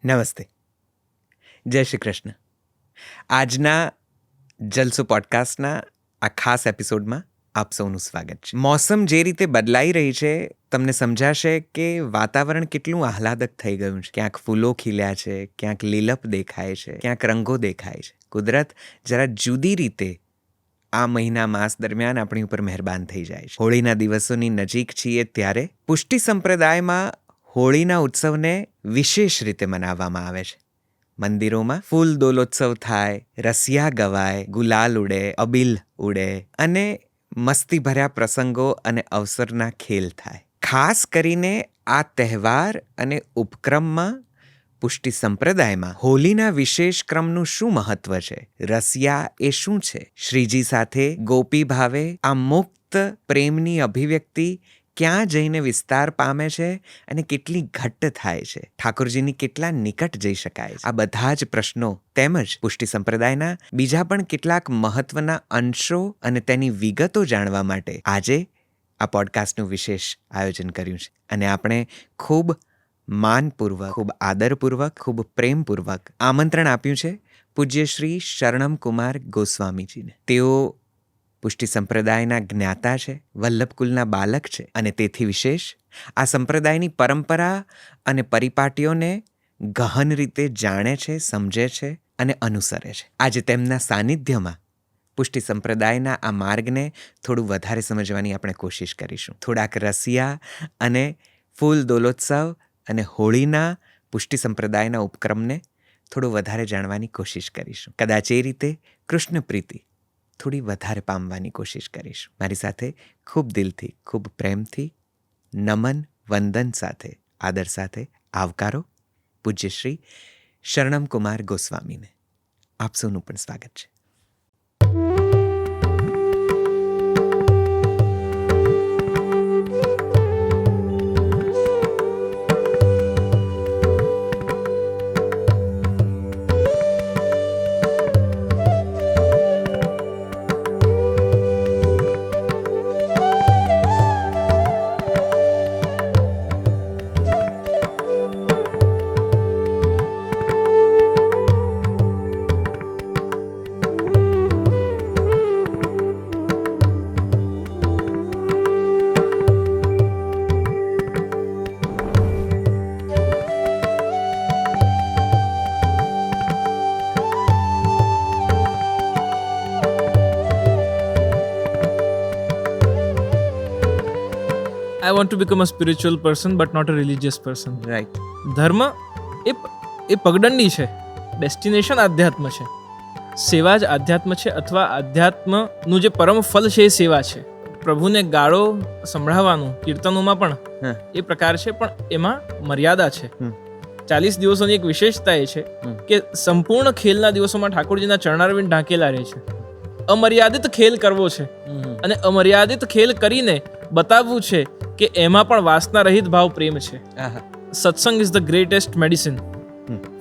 નમસ્તે, જય શ્રી કૃષ્ણ. આજના જલસો પોડકાસ્ટના આ ખાસ એપિસોડમાં આપ સૌનું સ્વાગત છે. મોસમ જે રીતે બદલાઈ રહી છે, તમને સમજાશે કે વાતાવરણ કેટલું આહલાદક થઈ ગયું છે. ક્યાંક ફૂલો ખીલ્યા છે, ક્યાંક લીલપ દેખાય છે, ક્યાંક રંગો દેખાય છે. કુદરત જરા જુદી રીતે આ માસ દરમિયાન આપણી ઉપર મહેરબાન થઈ જાય છે. હોળીના દિવસોની નજીક છીએ ત્યારે પુષ્ટિ સંપ્રદાયમાં હોળીના ઉત્સવને વિશેષ રીતે મનાવવામાં આવે છે. મંદિરોમાં ફૂલ દોલોત્સવ થાય, રસિયા ગવાય, ગુલાલ ઉડે, અબીલ ઉડે અને મસ્તી ભર્યા પ્રસંગો અને અવસરના ખેલ થાય. ખાસ કરીને આ તહેવાર અને ઉપક્રમમાં પુષ્ટિ સંપ્રદાયમાં હોલીના વિશેષ ક્રમનું શું મહત્વ છે? રસિયા એ શું છે? શ્રીજી સાથે ગોપી ભાવે આ મુક્ત પ્રેમની અભિવ્યક્તિ ક્યાં જઈને વિસ્તાર પામે છે અને કેટલી ઘટ્ટ થાય છે? ઠાકોરજીની કેટલા નિકટ જઈ શકાય છે? આ બધા જ પ્રશ્નો તેમજ પુષ્ટિ સંપ્રદાયના બીજા પણ કેટલાક મહત્વના અંશો અને તેની વિગતો જાણવા માટે આજે આ પોડકાસ્ટનું વિશેષ આયોજન કર્યું છે અને આપણે ખૂબ માનપૂર્વક, ખૂબ આદરપૂર્વક, ખૂબ પ્રેમપૂર્વક આમંત્રણ આપ્યું છે પૂજ્ય શ્રી શરણમકુમાર ગોસ્વામીજીને. તેઓ પુષ્ટિ સંપ્રદાયના જ્ઞાતા છે, વલ્લભકુલના બાલક છે અને તેથી વિશેષ આ સંપ્રદાયની પરંપરા અને પરિપાટીઓને ગહન રીતે જાણે છે, સમજે છે અને અનુસરે છે. આજે તેમના સાનિધ્યમાં પુષ્ટિ સંપ્રદાયના આ માર્ગને થોડું વધારે સમજવાની આપણે કોશિશ કરીશું. થોડાક રસિયા અને ફૂલ દોલોત્સવ અને હોળીના પુષ્ટિ સંપ્રદાયના ઉપક્રમને થોડું વધારે જાણવાની કોશિશ કરીશું. કદાચ એ રીતે કૃષ્ણ પ્રીતિ થોડી વધારે પામવાની કોશિશ કરીશું. મારી સાથે ખૂબ દિલથી, ખૂબ પ્રેમથી, નમન વંદન સાથે, આદર સાથે આવકારો પૂજ્ય શ્રી શરણમકુમાર ગોસ્વામીને. આપ સૌનું પણ સ્વાગત છે. I want to become a spiritual person but not a religious person. Right. ધર્મ એ પગદંડી છે, ડેસ્ટિનેશન આધ્યાત્મ છે, સેવા જ આધ્યાત્મ છે અથવા આધ્યાત્મનું જે પરમ ફલ છે એ સેવા છે. પ્રભુને ગાળો સંભળાવવાનું કીર્તનોમાં પણ એ પ્રકાર છે, પણ એમાં મર્યાદા છે. 40 દિવસોની એક વિશેષતા એ છે કે સંપૂર્ણ ખેલના દિવસોમાં ઠાકોરજીના ચરણારવિંદ ઢાંકેલા રહે છે. અમર્યાદિત ખેલ કરવો છે અને અમર્યાદિત ખેલ કરીને બતાવવું છે કે એમાં પણ વાસના રહિત ભાવ પ્રેમ છે. Satsang is the greatest medicine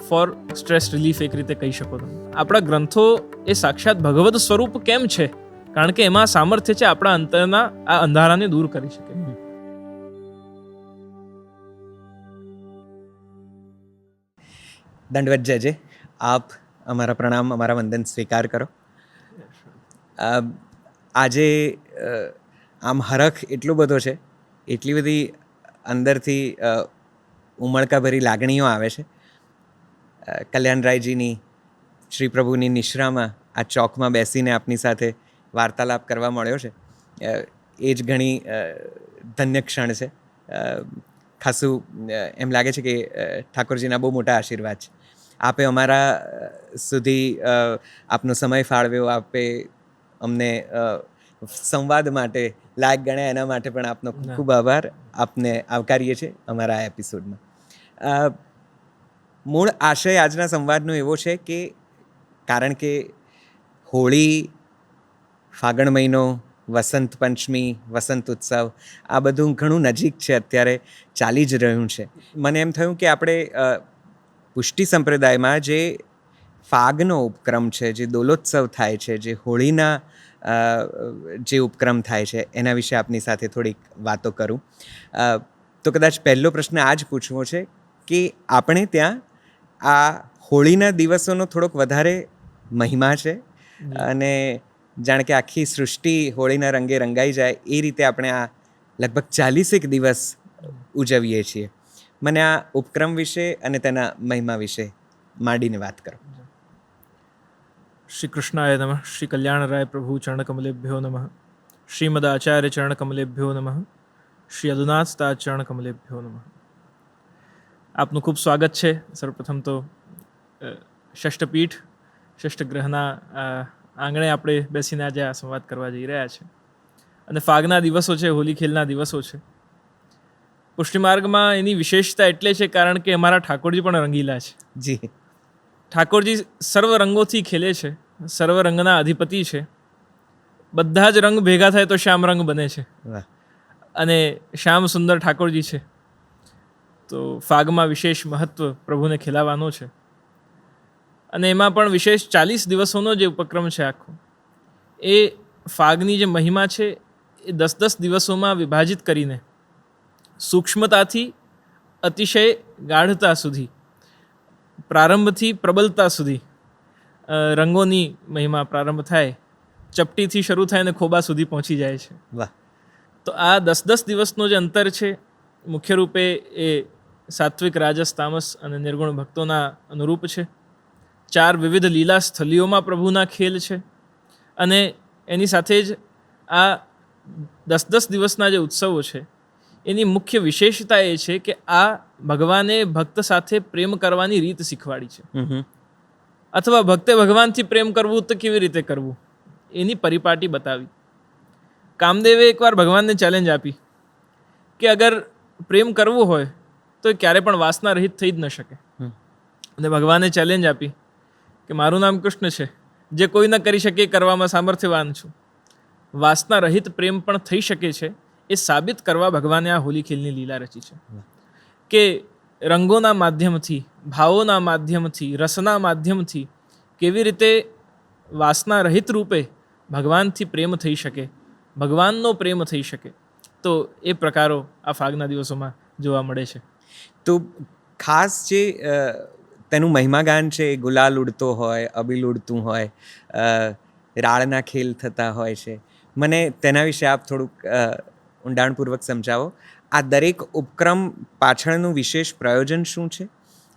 for stress relief, એક રીતે કહી શકો તમે. આપણા ગ્રંથો એ સાક્ષાત ભગવદ સ્વરૂપ કેમ છે? કારણ કે એમાં સામર્થ્ય છે આપણા અંતરના આ અંધારાને દૂર કરી શકે. દંડવત જજે. આપ અમારા પ્રણામ, અમારા વંદન સ્વીકાર કરો. આજે આમ હરખ એટલો બધો છે, એટલી બધી અંદરથી ઉમળકાભરી લાગણીઓ આવે છે. કલ્યાણરાયજીની શ્રી પ્રભુની નિશ્રામાં આ ચોકમાં બેસીને આપની સાથે વાર્તાલાપ કરવા મળ્યો છે, એ જ ઘણી ધન્ય ક્ષણ છે. ખાસું એમ લાગે છે કે ઠાકોરજીના બહુ મોટા આશીર્વાદ છે. આપે અમારા સુધી આપનો સમય ફાળવ્યો, આપે અમને સંવાદ માટે લાયક ગણ્યા, એના માટે પણ આપનો ખૂબ ખૂબ આભાર. આપને આવકારીએ છીએ અમારા આ એપિસોડમાં. મૂળ આશય આજના સંવાદનો એવો છે કે કારણ કે હોળી, ફાગણ મહિનો, વસંત પંચમી, વસંત ઉત્સવ આ બધું ઘણું નજીક છે, અત્યારે ચાલી જ રહ્યું છે. મને એમ થયું કે આપણે પુષ્ટિ સંપ્રદાયમાં જે ફાગનો ઉપક્રમ છે, જે દોલોત્સવ થાય છે, જે હોળીના જે ઉપક્રમ થાય છે, એના વિશે આપની સાથે થોડીક વાતો કરું. તો કદાચ પહેલો પ્રશ્ન આ જ પૂછવો છે કે આપણે ત્યાં આ હોળીના દિવસોનો થોડોક વધારે મહિમા છે અને જાણે કે આખી સૃષ્ટિ હોળીના રંગે રંગાઈ જાય એ રીતે આપણે આ લગભગ 40 દિવસ ઉજવીએ છીએ. મને આ ઉપક્રમ વિશે અને તેના મહિમા વિશે માંડીને વાત કરો. શ્રી કૃષ્ણાય નમઃ. શ્રી કલ્યાણરાય પ્રભુ ચરણકમલેભ્યો નમઃ. શ્રીમદ આચાર્ય ચરણકમલેભ્યો નમઃ. શ્રી અદુનાથતા ચરણકમલેભ્યો નમઃ. આપનું ખૂબ સ્વાગત છે. સર્વપ્રથમ તો ષષ્ઠપીઠ ષષ્ઠગ્રહના આંગણે આપણે બેસીને આજે આ સંવાદ કરવા જઈ રહ્યા છે. અને ફાગના દિવસો છે, હોલી ખેલના દિવસો છે. પુષ્ટિમાર્ગમાં એની વિશેષતા એટલે છે કારણ કે અમારા ઠાકોરજી પણ રંગીલા છે. જી. ઠાકોરજી સર્વ રંગોથી ખેલે છે, સર્વ રંગના અધિપતિ છે. બધા જ રંગ ભેગા થાય તો શ્યામ રંગ બને છે. વાહ. અને શ્યામ સુંદર ઠાકોરજી છે. તો ફાગમાં વિશેષ મહત્વ પ્રભુને ખેલાવાનો છે. અને એમાં પણ વિશેષ 40 દિવસોનો જે ઉપક્રમ છે આખો, એ ફાગની જે મહિમા છે એ 10-10 દિવસોમાં વિભાજિત કરીને સૂક્ષ્મતાથી અતિશય ગાઢતા સુધી, પ્રારંભથી પ્રબલતા સુધી રંગોની મહિમા પ્રારંભ થાય, ચપટીથી શરૂ થાય અને ખોબા સુધી પહોંચી જાય છે. વાહ. તો આ 10-10 દિવસનો જે અંતર છે, મુખ્ય રૂપે એ સાત્વિક, રાજસ, તામસ અને નિર્ગુણ ભક્તોના અનુરૂપ છે. 4 વિવિધ લીલા સ્થલીઓમાં પ્રભુના ખેલ છે. અને એની સાથે જ આ 10-10 દિવસના જે ઉત્સવો છે એની મુખ્ય વિશેષતા એ છે કે આ ભગવાને ભક્ત સાથે પ્રેમ કરવાની રીત શીખવાડી છે. અથવા ભક્તે ભગવાનથી પ્રેમ કરવું તો કેવી રીતે કરવું એની પરિપાટી બતાવી. કામદેવે એકવાર ભગવાનને ચેલેન્જ આપી કે અગર પ્રેમ કરવું હોય તો એ ક્યારે પણ વાસના રહિત થઈ જ ન શકે. અને ભગવાને ચેલેન્જ આપી કે મારું નામ કૃષ્ણ છે, જે કોઈ ન કરી શકે એ કરવામાં સામર્થ્યવાન છું. વાસના રહિત પ્રેમ પણ થઈ શકે છે એ સાબિત કરવા ભગવાને આ હોલી ખેલની લીલા રચી છે. કે રંગોના માધ્યમથી, ભાવોના માધ્યમથી, રસના માધ્યમથી કેવી રીતે વાસના રહિત રૂપે ભગવાનથી પ્રેમ થઈ શકે, ભગવાનનો પ્રેમ થઈ શકે. તો એ પ્રકારો આ ફાગના દિવસોમાં જોવા મળે છે. તો ખાસ જે તેનું મહિમાગાન છે, ગુલાલ ઉડતો હોય, અબીલ ઉડતું હોય, રાળના ખેલ થતા હોય છે. મને તેના વિશે આપ થોડુંક ઊંડાણપૂર્વક સમજાવો. આ દરેક ઉપક્રમ પાછળનું વિશેષ પ્રયોજન શું છે?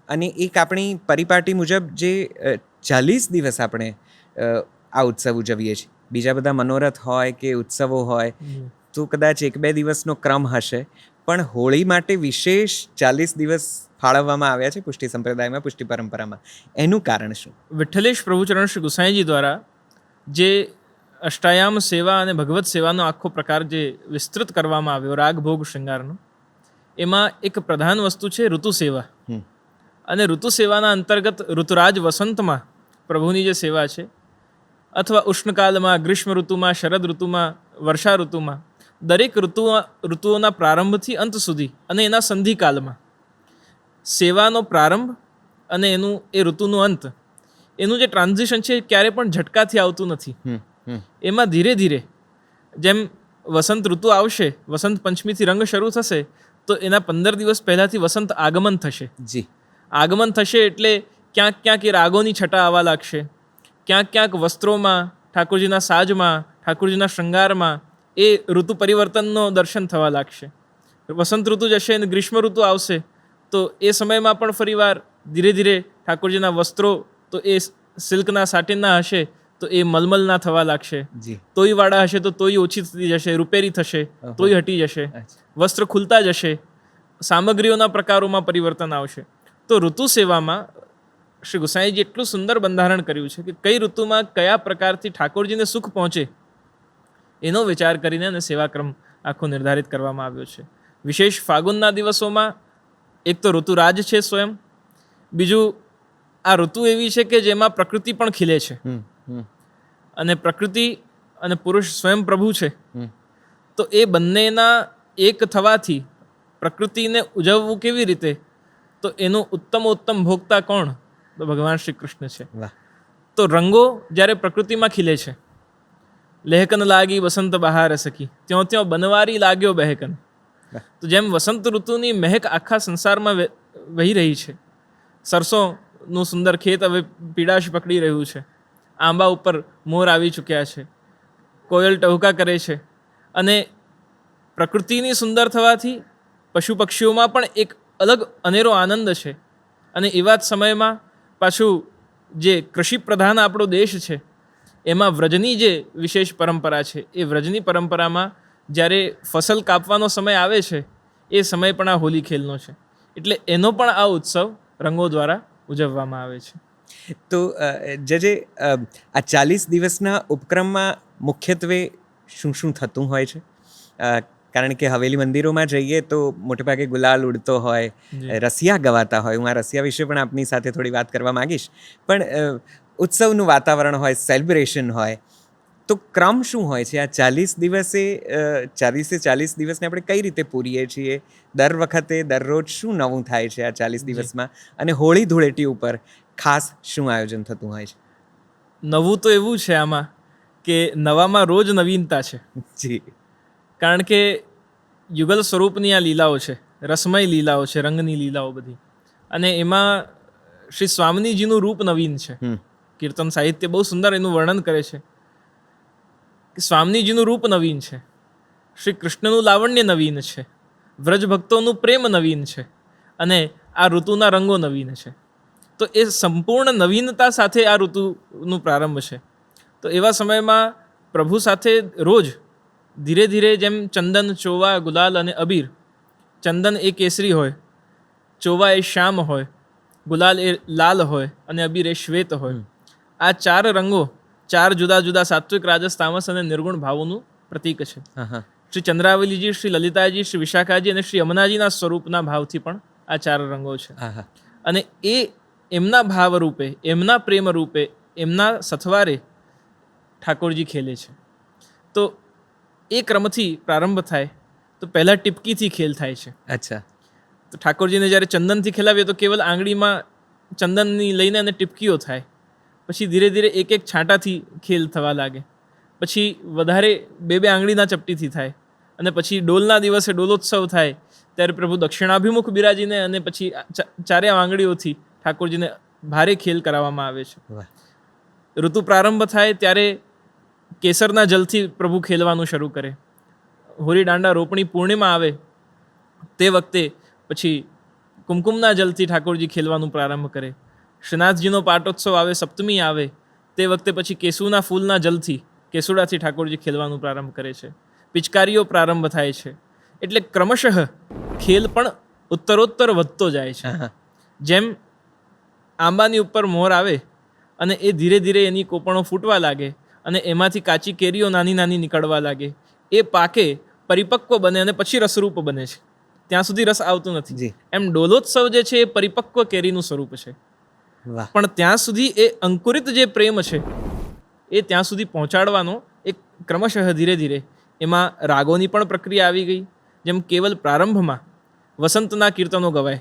અને એક આપણી પરિપાટી મુજબ જે 40 દિવસ આપણે આ ઉત્સવ ઉજવીએ છીએ, બીજા બધા મનોરથ હોય કે ઉત્સવો હોય તો કદાચ 1-2 દિવસનો ક્રમ હશે, પણ હોળી માટે વિશેષ 40 દિવસ ફાળવવામાં આવ્યા છે પુષ્ટિ સંપ્રદાયમાં, પુષ્ટિ પરંપરામાં. એનું કારણ શું? વિઠ્ઠલેશ પ્રભુચરણ શ્રી ગુસાઈજી દ્વારા જે અષ્ટાયામ સેવા અને ભગવત સેવાનો આખો પ્રકાર જે વિસ્તૃત કરવામાં આવ્યો, રાગ ભોગ શૃંગારનો, એમાં એક પ્રધાન વસ્તુ છે ઋતુ સેવા. અને ઋતુ સેવાના અંતર્ગત ઋતુરાજ વસંતમાં પ્રભુની જે સેવા છે, અથવા ઉષ્ણકાલમાં, ગ્રીષ્મ ઋતુમાં, શરદ ઋતુમાં, વર્ષા ઋતુમાં, દરેક ઋતુઓના પ્રારંભથી અંત સુધી અને એના સંધિકાલમાં સેવાનો પ્રારંભ અને એનું એ ઋતુનું અંત, એનું જે ટ્રાન્ઝિશન છે ક્યારે પણ ઝટકાથી આવતું નથી. એમાં ધીરે ધીરે જેમ વસંત ઋતુ આવશે, વસંત પંચમીથી રંગ શરૂ થશે, તો એના 15 દિવસ પહેલાંથી વસંત આગમન થશે. જી. આગમન થશે એટલે ક્યાંક ક્યાંક એ રાગોની છટા આવવા લાગશે, ક્યાંક ક્યાંક વસ્ત્રોમાં, ઠાકોરજીના સાજમાં, ઠાકોરજીના શૃંગારમાં એ ઋતુ પરિવર્તનનો દર્શન થવા લાગશે. વસંત ઋતુ જશે અને ગ્રીષ્મ ઋતુ આવશે, તો એ સમયમાં પણ ફરીવાર ધીરે ધીરે ઠાકોરજીના વસ્ત્રો તો એ સિલ્કના, સાટિનના હશે તો એ મલમલના થવા લાગશે. તોયવાળા હશે તો તોય ઓછી થતી જશે, રૂપેરી થશે, તોય હટી જશે, વસ્ત્ર ખુલતા જશે, સામગ્રીઓના પ્રકારોમાં પરિવર્તન આવશે. તો ઋતુ સેવામાં શ્રી ગુસાઈજી એટલું સુંદર બંધારણ કર્યું છે કે કઈ ઋતુમાં કયા પ્રકારથી ઠાકોરજીને સુખ પહોંચે એનો વિચાર કરીને અને સેવાક્રમ આખો નિર્ધારિત કરવામાં આવ્યો છે. વિશેષ ફાગુનના દિવસોમાં એક તો ઋતુરાજ છે સ્વયં, બીજું આ ઋતુ એવી છે કે જેમાં પ્રકૃતિ પણ ખીલે છે. અને પ્રકૃતિ અને પુરુષ સ્વયં પ્રભુ છે. તો એ બંનેના એક થવાથી પ્રકૃતિને ઉજવવું કેવી રીતે, તો એનું ઉત્તમ ભોગતા કોણ? તો ભગવાન શ્રી કૃષ્ણ છે. તો રંગો જ્યારે પ્રકૃતિમાં ખીલે છે, લહેકન લાગી વસંત બહાર સખી, ત્યો ત્યો બનવારી લાગ્યો બહેકન. તો જેમ વસંત ઋતુની મહેક આખા સંસારમાં વહી રહી છે, સરસો નું સુંદર ખેત હવે પીડાશ પકડી રહ્યું છે, આંબા ઉપર મોર આવી ચૂક્યા છે, કોયલ ટહુકા કરે છે, અને પ્રકૃતિની સુંદર થવાથી પશુ પક્ષીઓમાં પણ એક અલગ અનેરો આનંદ છે. અને એવા જ સમયમાં પાછું જે કૃષિ પ્રધાન આપણો દેશ છે એમાં વ્રજની જે વિશેષ પરંપરા છે, એ વ્રજની પરંપરામાં જ્યારે ફસલ કાપવાનો સમય આવે છે એ સમય પણ આ હોલી ખેલનો છે. એટલે એનો પણ આ ઉત્સવ રંગો દ્વારા ઉજવવામાં આવે છે. તો જજે આ 40 દિવસના ઉપક્રમમાં મુખ્યત્વે શું શું થતું હોય છે? કારણ કે હવેલી મંદિરોમાં જઈએ તો મોટેભાગે ગુલાલ ઉડતો હોય, રસિયા ગવાતા હોય. હું આ રસિયા વિશે પણ આપની સાથે થોડી વાત કરવા માંગીશ. પણ ઉત્સવનું વાતાવરણ હોય, સેલિબ્રેશન હોય, તો ક્રમ શું હોય છે? આ 40 દિવસે 40 દિવસને આપણે કઈ રીતે પૂરીએ છીએ? દર વખતે દરરોજ શું નવું થાય છે આ 40 દિવસમાં? અને હોળી ધૂળેટી ઉપર ખાસ શું આયોજન થતું હોય છે? નવું તો એવું છે આમાં કે નવામાં રોજ નવીનતા છે. જી. કારણ કે યુગલ સ્વરૂપની આ લીલાઓ છે, રસમય લીલાઓ છે, રંગની લીલાઓ બધી. અને એમાં શ્રી સ્વામિનીજીનું રૂપ નવીન છે. કીર્તન સાહિત્ય બહુ સુંદર એનું વર્ણન કરે છે કે સ્વામિનીજીનું રૂપ નવીન છે, શ્રી કૃષ્ણનું લાવણ્ય નવીન છે, વ્રજ ભક્તોનું પ્રેમ નવીન છે, અને આ ઋતુના રંગો નવીન છે. તો એ સંપૂર્ણ નવીનતા સાથે આ ઋતુનું પ્રારંભ છે. તો એવા સમયમાં પ્રભુ સાથે રોજ ધીરે ધીરે જેમ ચંદન, ચોવા, ગુલાલ અને અબીર, ચંદન એ કેસરી હોય, ચોવા એ શ્યામ હોય, ગુલાલ એ લાલ હોય અને અબીર એ શ્વેત હોય. આ 4 રંગો 4 જુદા જુદા સાત્વિક, રાજસ, તામસ અને નિર્ગુણ ભાવોનું પ્રતીક છે. શ્રી ચંદ્રાવલીજી, શ્રી લલિતાજી, શ્રી વિશાખાજી અને શ્રી યમુનાજીના સ્વરૂપના ભાવથી પણ આ 4 રંગો છે. અને એ એમના ભાવ રૂપે, એમના પ્રેમ રૂપે, એમના સથવારે ઠાકોરજી ખેલે છે. તો એ ક્રમથી પ્રારંભ થાય તો પહેલાં ટીપકીથી ખેલ થાય છે. અચ્છા. તો ઠાકોરજીને જ્યારે ચંદનથી ખેલાવીએ તો કેવલ આંગળીમાં ચંદનની લઈને અને ટીપકીઓ થાય. પછી ધીરે ધીરે એક એક છાંટાથી ખેલ થવા લાગે. પછી વધારે 2 આંગળીના ચપટીથી થાય. અને પછી ડોલના દિવસે ડોલોત્સવ થાય ત્યારે પ્રભુ દક્ષિણાભિમુખ બિરાજીને અને પછી 4 આંગળીઓથી ઠાકોરજીને ભારે ખેલ કરાવવામાં આવે છે. ઋતુ પ્રારંભ થાય ત્યારે કેસરના જલથી પ્રભુ ખેલવાનું શરૂ કરે. હોળી દાંડા રોપણી પૂર્ણિમા આવે તે વખતે પછી કુમકુમના જલથી ઠાકોરજી ખેલવાનું પ્રારંભ કરે. શ્રીનાથજીનો પાટોત્સવ આવે, સપ્તમી આવે તે વખતે પછી કેસુના ફૂલના જલથી, કેસુડાથી ઠાકોરજી ખેલવાનું પ્રારંભ કરે છે. પિચકારીઓ પ્રારંભ થાય છે. એટલે ક્રમશઃ ખેલ પણ ઉત્તરોત્તર વધતો જાય છે. જેમ આંબાની ઉપર મોર આવે અને એ ધીરે ધીરે એની કોપણો ફૂટવા લાગે અને એમાંથી કાચી કેરીઓ નાની નાની નીકળવા લાગે, એ પાકે, પરિપક્વ બને અને પછી રસરૂપ બને છે. ત્યાં સુધી રસ આવતું નથી. એમ ડોલોત્સવ જે છે એ પરિપક્વ કેરીનું સ્વરૂપ છે. પણ ત્યાં સુધી એ અંકુરિત જે પ્રેમ છે એ ત્યાં સુધી પહોંચાડવાનો એક ક્રમશઃ ધીરે ધીરે એમાં રાગોની પણ પ્રક્રિયા આવી ગઈ. જેમ કેવલ પ્રારંભમાં વસંતના કીર્તનો ગવાય,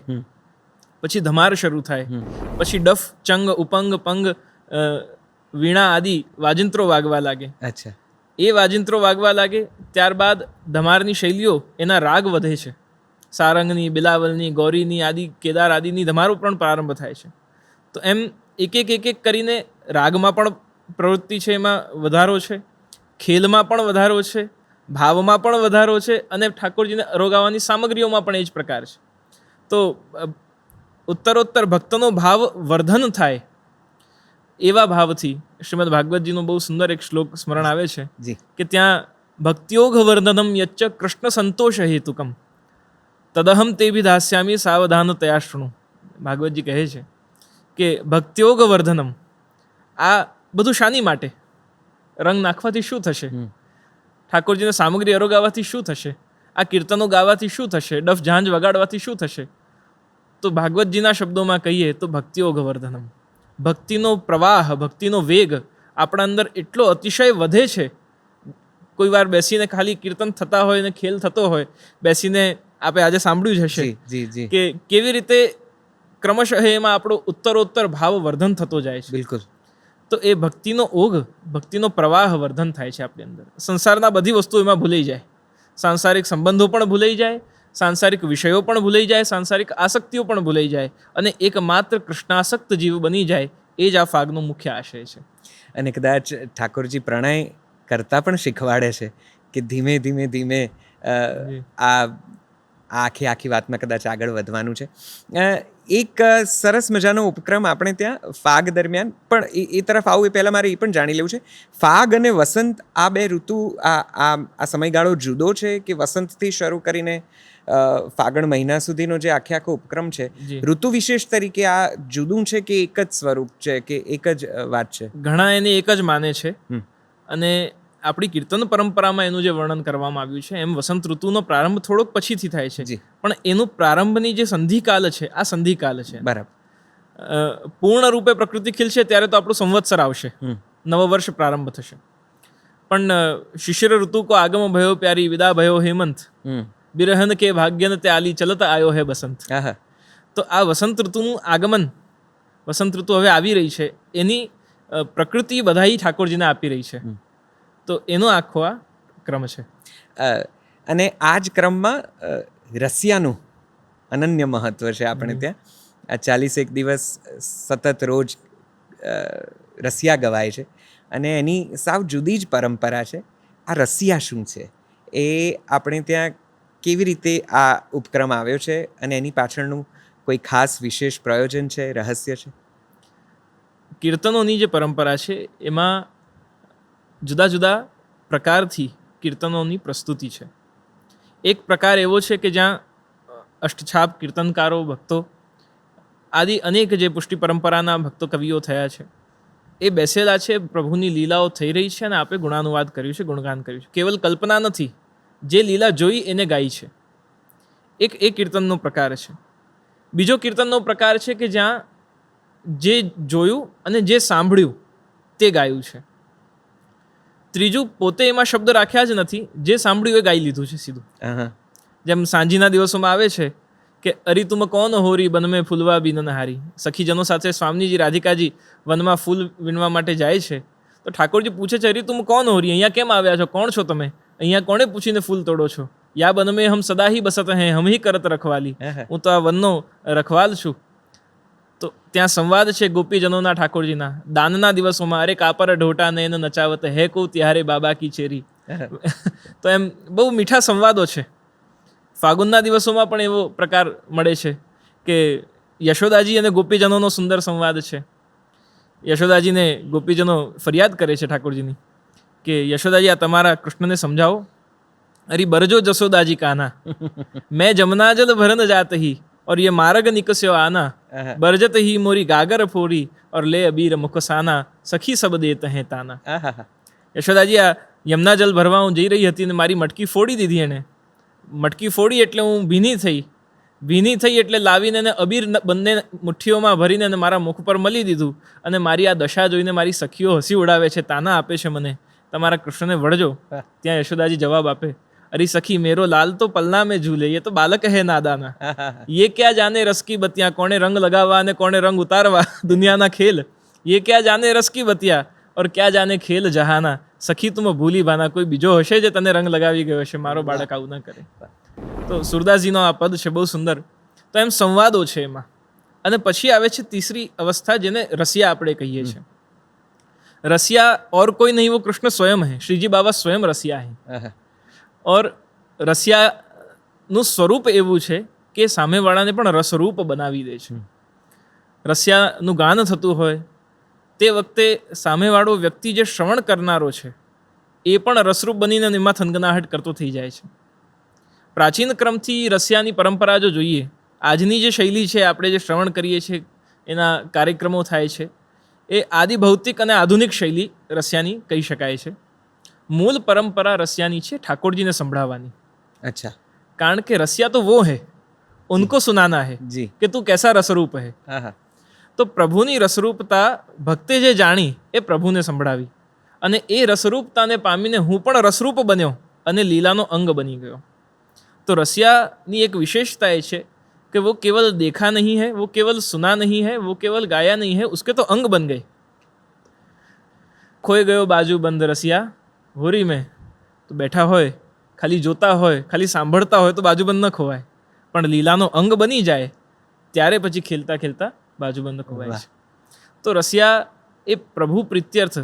પછી ધમાર શરૂ થાય, પછી ડફ, ચંગ, ઉપંગ, પંગ, વીણા આદિ વાજિંત્રો વાગવા લાગે. અચ્છા. એ વાજિંત્રો વાગવા લાગે ત્યારબાદ ધમારની શૈલીઓ, એના રાગ વધે છે. સારંગની, બિલાવલની, ગૌરીની આદિ, કેદાર આદિની ધમારો પણ પ્રારંભ થાય છે. તો એમ એક એક કરીને રાગમાં પણ પ્રવૃત્તિ છે, એમાં વધારો છે, ખેલમાં પણ વધારો છે, ભાવમાં પણ વધારો છે, અને ઠાકોરજીને અરોગાવાની સામગ્રીઓમાં પણ એ જ પ્રકાર છે. તો ઉત્તરોત્તર ભક્તનો ભાવ વર્ધન થાય એવા ભાવથી શ્રીમદ ભાગવતજીનો બહુ સુંદર એક શ્લોક સ્મરણ આવે છે કે ત્યાં ભક્તિયોગ વર્ધનમ યચ્ચ કૃષ્ણ સંતોષ હેતુકમ તદહમ તેભી દાસ્યામી સાવધાન તયા શૃણુ. ભાગવતજી કહે છે કે ભક્તિયોગ વર્ધનમ, આ બધું શાની માટે? રંગ નાખવાથી શું થશે? ઠાકોરજીને સામગ્રી અરોગાવાથી શું થશે? આ કીર્તનો ગાવાથી શું થશે? ડફ ઝાંઝ વગાડવાથી શું થશે? તો ભાગવતજીના શબ્દોમાં કહીએ તો ભક્તિયોગ વર્ધનમ, ભક્તિનો પ્રવાહ, ભક્તિનો વેગ આપણા અંદર એટલો અતિશય વધે છે. કોઈ વાર બેસીને ખાલી કીર્તન થતા હોય ને ખેલ થતો હોય, બેસીને આપણે આજે સાંભળ્યું જ હશે કે કેવી રીતે ક્રમશઃ એમાં આપણો ઉત્તરોત્તર ભાવ વર્ધન થતો જાય છે. બિલકુલ. તો એ ભક્તિનો ઓઘ, ભક્તિનો પ્રવાહ વર્ધન થાય છે આપણી અંદર. સંસારના બધી વસ્તુઓ એમાં ભૂલાઈ જાય, સાંસારિક સંબંધો પણ ભૂલાઈ જાય સાંસારિક વિષયો પણ ભૂલાઈ જાય, સાંસારિક આસક્તિઓ પણ ભૂલાઈ જાય અને એકમાત્ર કૃષ્ણાસક્ત જીવ બની જાય, એ જ આ ફાગનો મુખ્ય આશય છે. અને કદાચ ઠાકોરજી પ્રણય કરતાં પણ શીખવાડે છે કે ધીમે ધીમે ધીમે આ આખી વાતમાં કદાચ આગળ વધવાનું છે. એક સરસ મજાનો ઉપક્રમ આપણે ત્યાં ફાગ દરમિયાન પણ એ તરફ આવું એ પહેલાં મારે એ પણ જાણી લેવું છે, ફાગ અને વસંત આ બે ઋતુ આ સમયગાળો જુદો છે કે વસંતથી શરૂ કરીને ફાગણ મહિના સુધીનો જે આખો ઉપક્રમ છે ઋતુ વિશેષ તરીકે આ જુદું છે કે એક જ સ્વરૂપ છે કે એક જ વાત છે? ઘણા એને એક જ માને છે અને આપણી કીર્તન પરંપરામાં એનું જે વર્ણન કરવામાં આવ્યું છે એમ વસંત ઋતુનો પ્રારંભ થોડોક પછીથી થાય છે, પણ એનું પ્રારંભની જે સંધિકાલ છે આ સંધિકાલ છે. બરાબર. પૂર્ણ રૂપે પ્રકૃતિ ખીલશે ત્યારે તો આપણું સંવત્સર આવશે, નવ વર્ષ પ્રારંભ થશે. પણ શિશિર ઋતુ કો આગમ ભયો પ્યારી વિદા ભયો હેમંત, બિરહન કે ભાગ્યન તે આલી ચલત આયો હે બસંત. તો આ વસંત ઋતુનું આગમન, વસંત ઋતુ હવે આવી રહી છે, એની પ્રકૃતિ બધાઈ ઠાકોરજીને આપી રહી છે. તો એનો આખો આ ક્રમ છે. અને આ જ ક્રમમાં રસિયાનું અનન્ય મહત્વ છે. આપણે ત્યાં 41 દિવસ સતત રોજ રસિયા ગવાય છે અને એની સાવ જુદી જ પરંપરા છે. આ રસિયા શું છે એ આપણે ત્યાં કેવી રીતે આ ઉપક્રમ આવ્યો છે અને એની પાછળનું કોઈ ખાસ વિશેષ પ્રયોજન છે, રહસ્ય છે? કીર્તનોની જે પરંપરા છે એમાં જુદા જુદા પ્રકારથી કીર્તનોની પ્રસ્તુતિ છે. એક પ્રકાર એવો છે કે જ્યાં અષ્ટછાપ કીર્તનકારો, ભક્તો આદિ અનેક જે પુષ્ટિ પરંપરાના ભક્તો કવિઓ થયા છે એ બેસેલા છે, પ્રભુની લીલાઓ થઈ રહી છે અને આપણે ગુણાનુવાદ કર્યું છે, ગુણગાન કર્યું છે. કેવલ કલ્પના નથી, જે લીલા જોઈ એને ગાઈ છે. એક કીર્તનનો પ્રકાર છે. બીજો કીર્તનનો પ્રકાર છે કે જ્યાં જે જોયું અને જે સાંભળ્યું તે ગાયું છે. ત્રીજું, પોતે એમાં શબ્દ રાખ્યા જ નથી, જે સાંભળ્યું એ ગાઈ લીધું છે સીધું. જેમ સાંજીના દિવસોમાં આવે છે કે અરી તુમ કોન હોરી બન મેં ફૂલવા બિનન હારી. સખીજનો સાથે સ્વામીજી રાધિકાજી વનમાં ફૂલ વીણવા માટે જાય છે તો ઠાકોરજી પૂછે છે, અરી તુમ કોન હોરી, અહીંયા કેમ આવ્યા છો, કોણ છો તમે, અહીંયા કોણે પૂછીને ફૂલ તોડો છો? યા બન મેં હમ સદા હી બસત હૈ, હમ હી કરત રખવાલી. હું તો આ વનનો રખવાલ છું. તો ત્યાં સંવાદ છે ગોપીજનોના ઠાકોરજીના. દાનના દિવસોમાં અરે કાપર ઢોટા ને નચાવત હે કો ત્યારે બાબા કી ચેરી. તો એમ બહુ મીઠા સંવાદો છે. ફાગુનના દિવસોમાં પણ એવો પ્રકાર મળે છે કે યશોદાજી અને ગોપીજનોનો સુંદર સંવાદ છે. યશોદાજીને ગોપીજનો ફરિયાદ કરે છે ઠાકોરજીની કે યશોદાજી આ તમારા કૃષ્ણને સમજાવો. અરે બરજો જશોદાજી કાના, મેં જમના જલ ભરન જાત હી और ये मार्ग निकस्यो आना, बरजत ही मोरी गागर फोरी और ले अबीर मुखसाना, सखी सब देत हैं ताना. યશોદાજી આ યમુના જલ ભરવા હું જઈ રહી હતી અને મારી મટકી ફોડી દીધી એણે. મટકી ફોડી એટલે હું ભીની થઈ એટલે લાવીને એને અબીર બંને મુઠ્ઠીઓમાં ભરીને અને મારા મુખ પર મળી દીધું. અને મારી આ દશા જોઈને મારી સખીઓ હસી ઉડાવે છે, તાના આપે છે મને, તમારા કૃષ્ણને વળજો. ત્યાં યશોદાજી જવાબ આપે, अरे सखी मेरो लाल तो पलना में झूले, ये तो बालक है नादाना. ये क्या जाने रस की बतिया, कोने रंग लगावा અને કોને રંગ ઉતારવા, દુનિયાના ખેલ. ये क्या जाने रस की बतिया और क्या जाने खेल जहाना, સખી તુમ ભૂલી ભાના. કોઈ બીજો હશે જે તને રંગ લગાવી ગયો હશે, મારો બાળક આવું ના કરે. તો સુરદાસજીનો આ પદ છે બહુ સુંદર. તો એમ સંવાદો છે એમાં. અને પછી આવે છે તીસરી અવસ્થા, જેને રસિયા આપણે કહીએ છીએ. રસિયા और कोई नहीं, वो कृष्ण स्वयं है. श्रीजी बाबा स्वयं रसिया है. और રસિયાનું સ્વરૂપ એવું છે કે સામેવાળાને પણ રસરૂપ બનાવી દે છે. રસિયાનું ગાન થતું હોય તે વખતે સામેવાળો વ્યક્તિ જે શ્રવણ કરનારો છે એ પણ રસરૂપ બનીને એમાં થનગનાહટ કરતો થઈ જાય છે. પ્રાચીન ક્રમથી રસિયાની પરંપરા જો જોઈએ, આજની જે શૈલી છે, આપણે જે શ્રવણ કરીએ છીએ, એના કાર્યક્રમો થાય છે, એ આદિ ભૌતિક અને આધુનિક શૈલી રસિયાની કહી શકાય છે. મૂળ પરંપરા રસિયાની છે ઠાકોરજીને સંભળાવવાની. अच्छा. કારણ કે રસિયા તો વો હૈ, ઉनको સુનાના હૈ કે તું कैसा રસરૂપ હૈ. તો પ્રભુની રસરૂપતા ભક્તે જે જાણી એ પ્રભુને સંભળાવી અને એ રસરૂપતાને પામીને હું પણ રસરૂપ બન્યો અને લીલાનો અંગ બની ગયો. તો રસિયાની એક વિશેષતા એ છે कि वो केवल देखा नहीं है, वो केवल सुना नहीं है, वो केवल गाया नहीं है, उसके तो अंग बन गए. खोए गयो बाजू बंद रसिया होरी में, तो बैठा होए ખાલી જોતા હોય, ખાલી સાંભળતા હોય તો બાજુબંધ ન ખોવાય, પણ લીલાનો અંગ બની જાય ત્યારે પછી ખેલતા ખેલતા બાજુબંધ ખોવાય છે. તો રસિયા એ પ્રભુ પ્રીત્યર્થ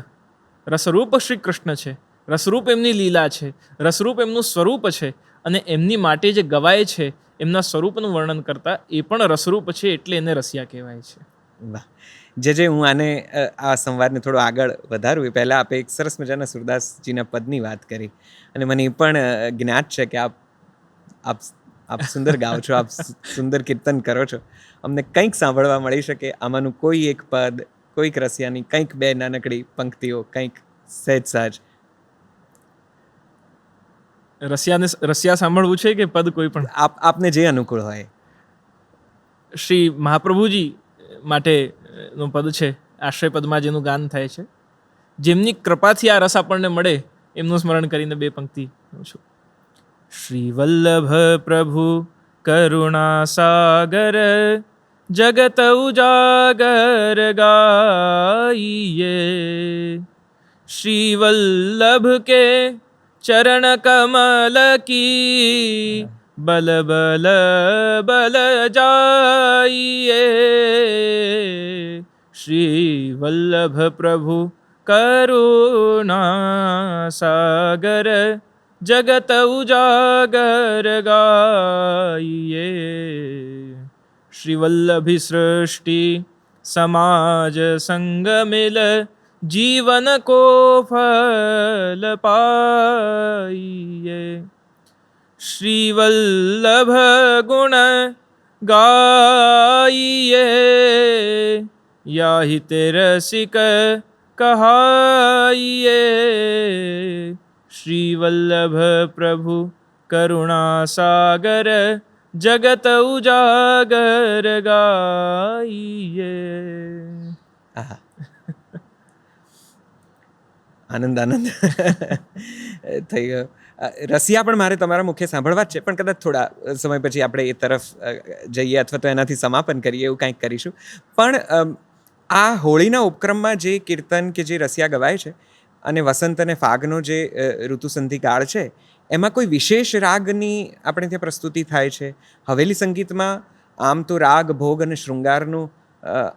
રસરૂપ શ્રી કૃષ્ણ છે, રસરૂપ એમની લીલા છે, રસરૂપ એમનું સ્વરૂપ છે, અને એમની માટે જે ગવાય છે એમના સ્વરૂપનું વર્ણન કરતા એ પણ રસરૂપ છે, એટલે એને રસિયા કહેવાય છે. વાહ. જે હું આને આ સંવાદને થોડો આગળ વધારું એ પહેલાં આપે એક સરસ મજાના સુરદાસજીના પદની વાત કરી, અને મને એ પણ જ્ઞાત છે કે આપ સુંદર ગાઓ છો, આપ સુંદર કીર્તન કરો છો. અમને કંઈક સાંભળવા મળી શકે આમાંનું કોઈ એક પદ, કોઈક રસિયાની કંઈક બે નાનકડી પંક્તિઓ, કંઈક સહેજ સહજ. રસિયા સાંભળવું છે કે પદ કોઈ પણ? આપને જે અનુકૂળ હોય. શ્રી મહાપ્રભુજી માટેનું પદ છે, આશ્રય પદમાં જેનું ગાન થાય છે. જેમની કૃપાથી આ રસ આપણને મળે એમનું સ્મરણ કરીને બે પંક્તિ છું. શ્રી વલ્લભ પ્રભુ કરુણા સાગર જગત ઉજાગર ગાઈએ, શ્રી વલ્લભ કે ચરણ કમલ કી બલ બલ બલ જાઈએ, શ્રી વલ્લભ પ્રભુ કરુણા સાગર જગત ઉજાગર ગાઈએ, શ્રી વલ્લભી સૃષ્ટિ સમાજ સંગ મિલ જીવન કો ફલ પાઈએ, શ્રી વલ્લભ ગુણ ગાઈએ, યાહિ તે રસિક કહાઈએ, શ્રી વલ્લભ પ્રભુ કરુણા સાગર જગત ઉજાગર ગાઈએ. આહા. આનંદ થઈ ગયો. રસિયા પણ મારે તમારા મુખે સાંભળવા જ છે, પણ કદાચ થોડા સમય પછી આપણે એ તરફ જઈએ અથવા તો એનાથી સમાપન કરીએ, એવું કંઈક કરીશું. પણ આ હોળીના ઉપક્રમમાં જે કીર્તન કે જે રસિયા ગવાય છે અને વસંત અને ફાગનો જે ઋતુસંધિ કાળ છે, એમાં કોઈ વિશેષ રાગની આપણે ત્યાં પ્રસ્તુતિ થાય છે. હવેલી સંગીતમાં આમ તો રાગ, ભોગ અને શૃંગારનું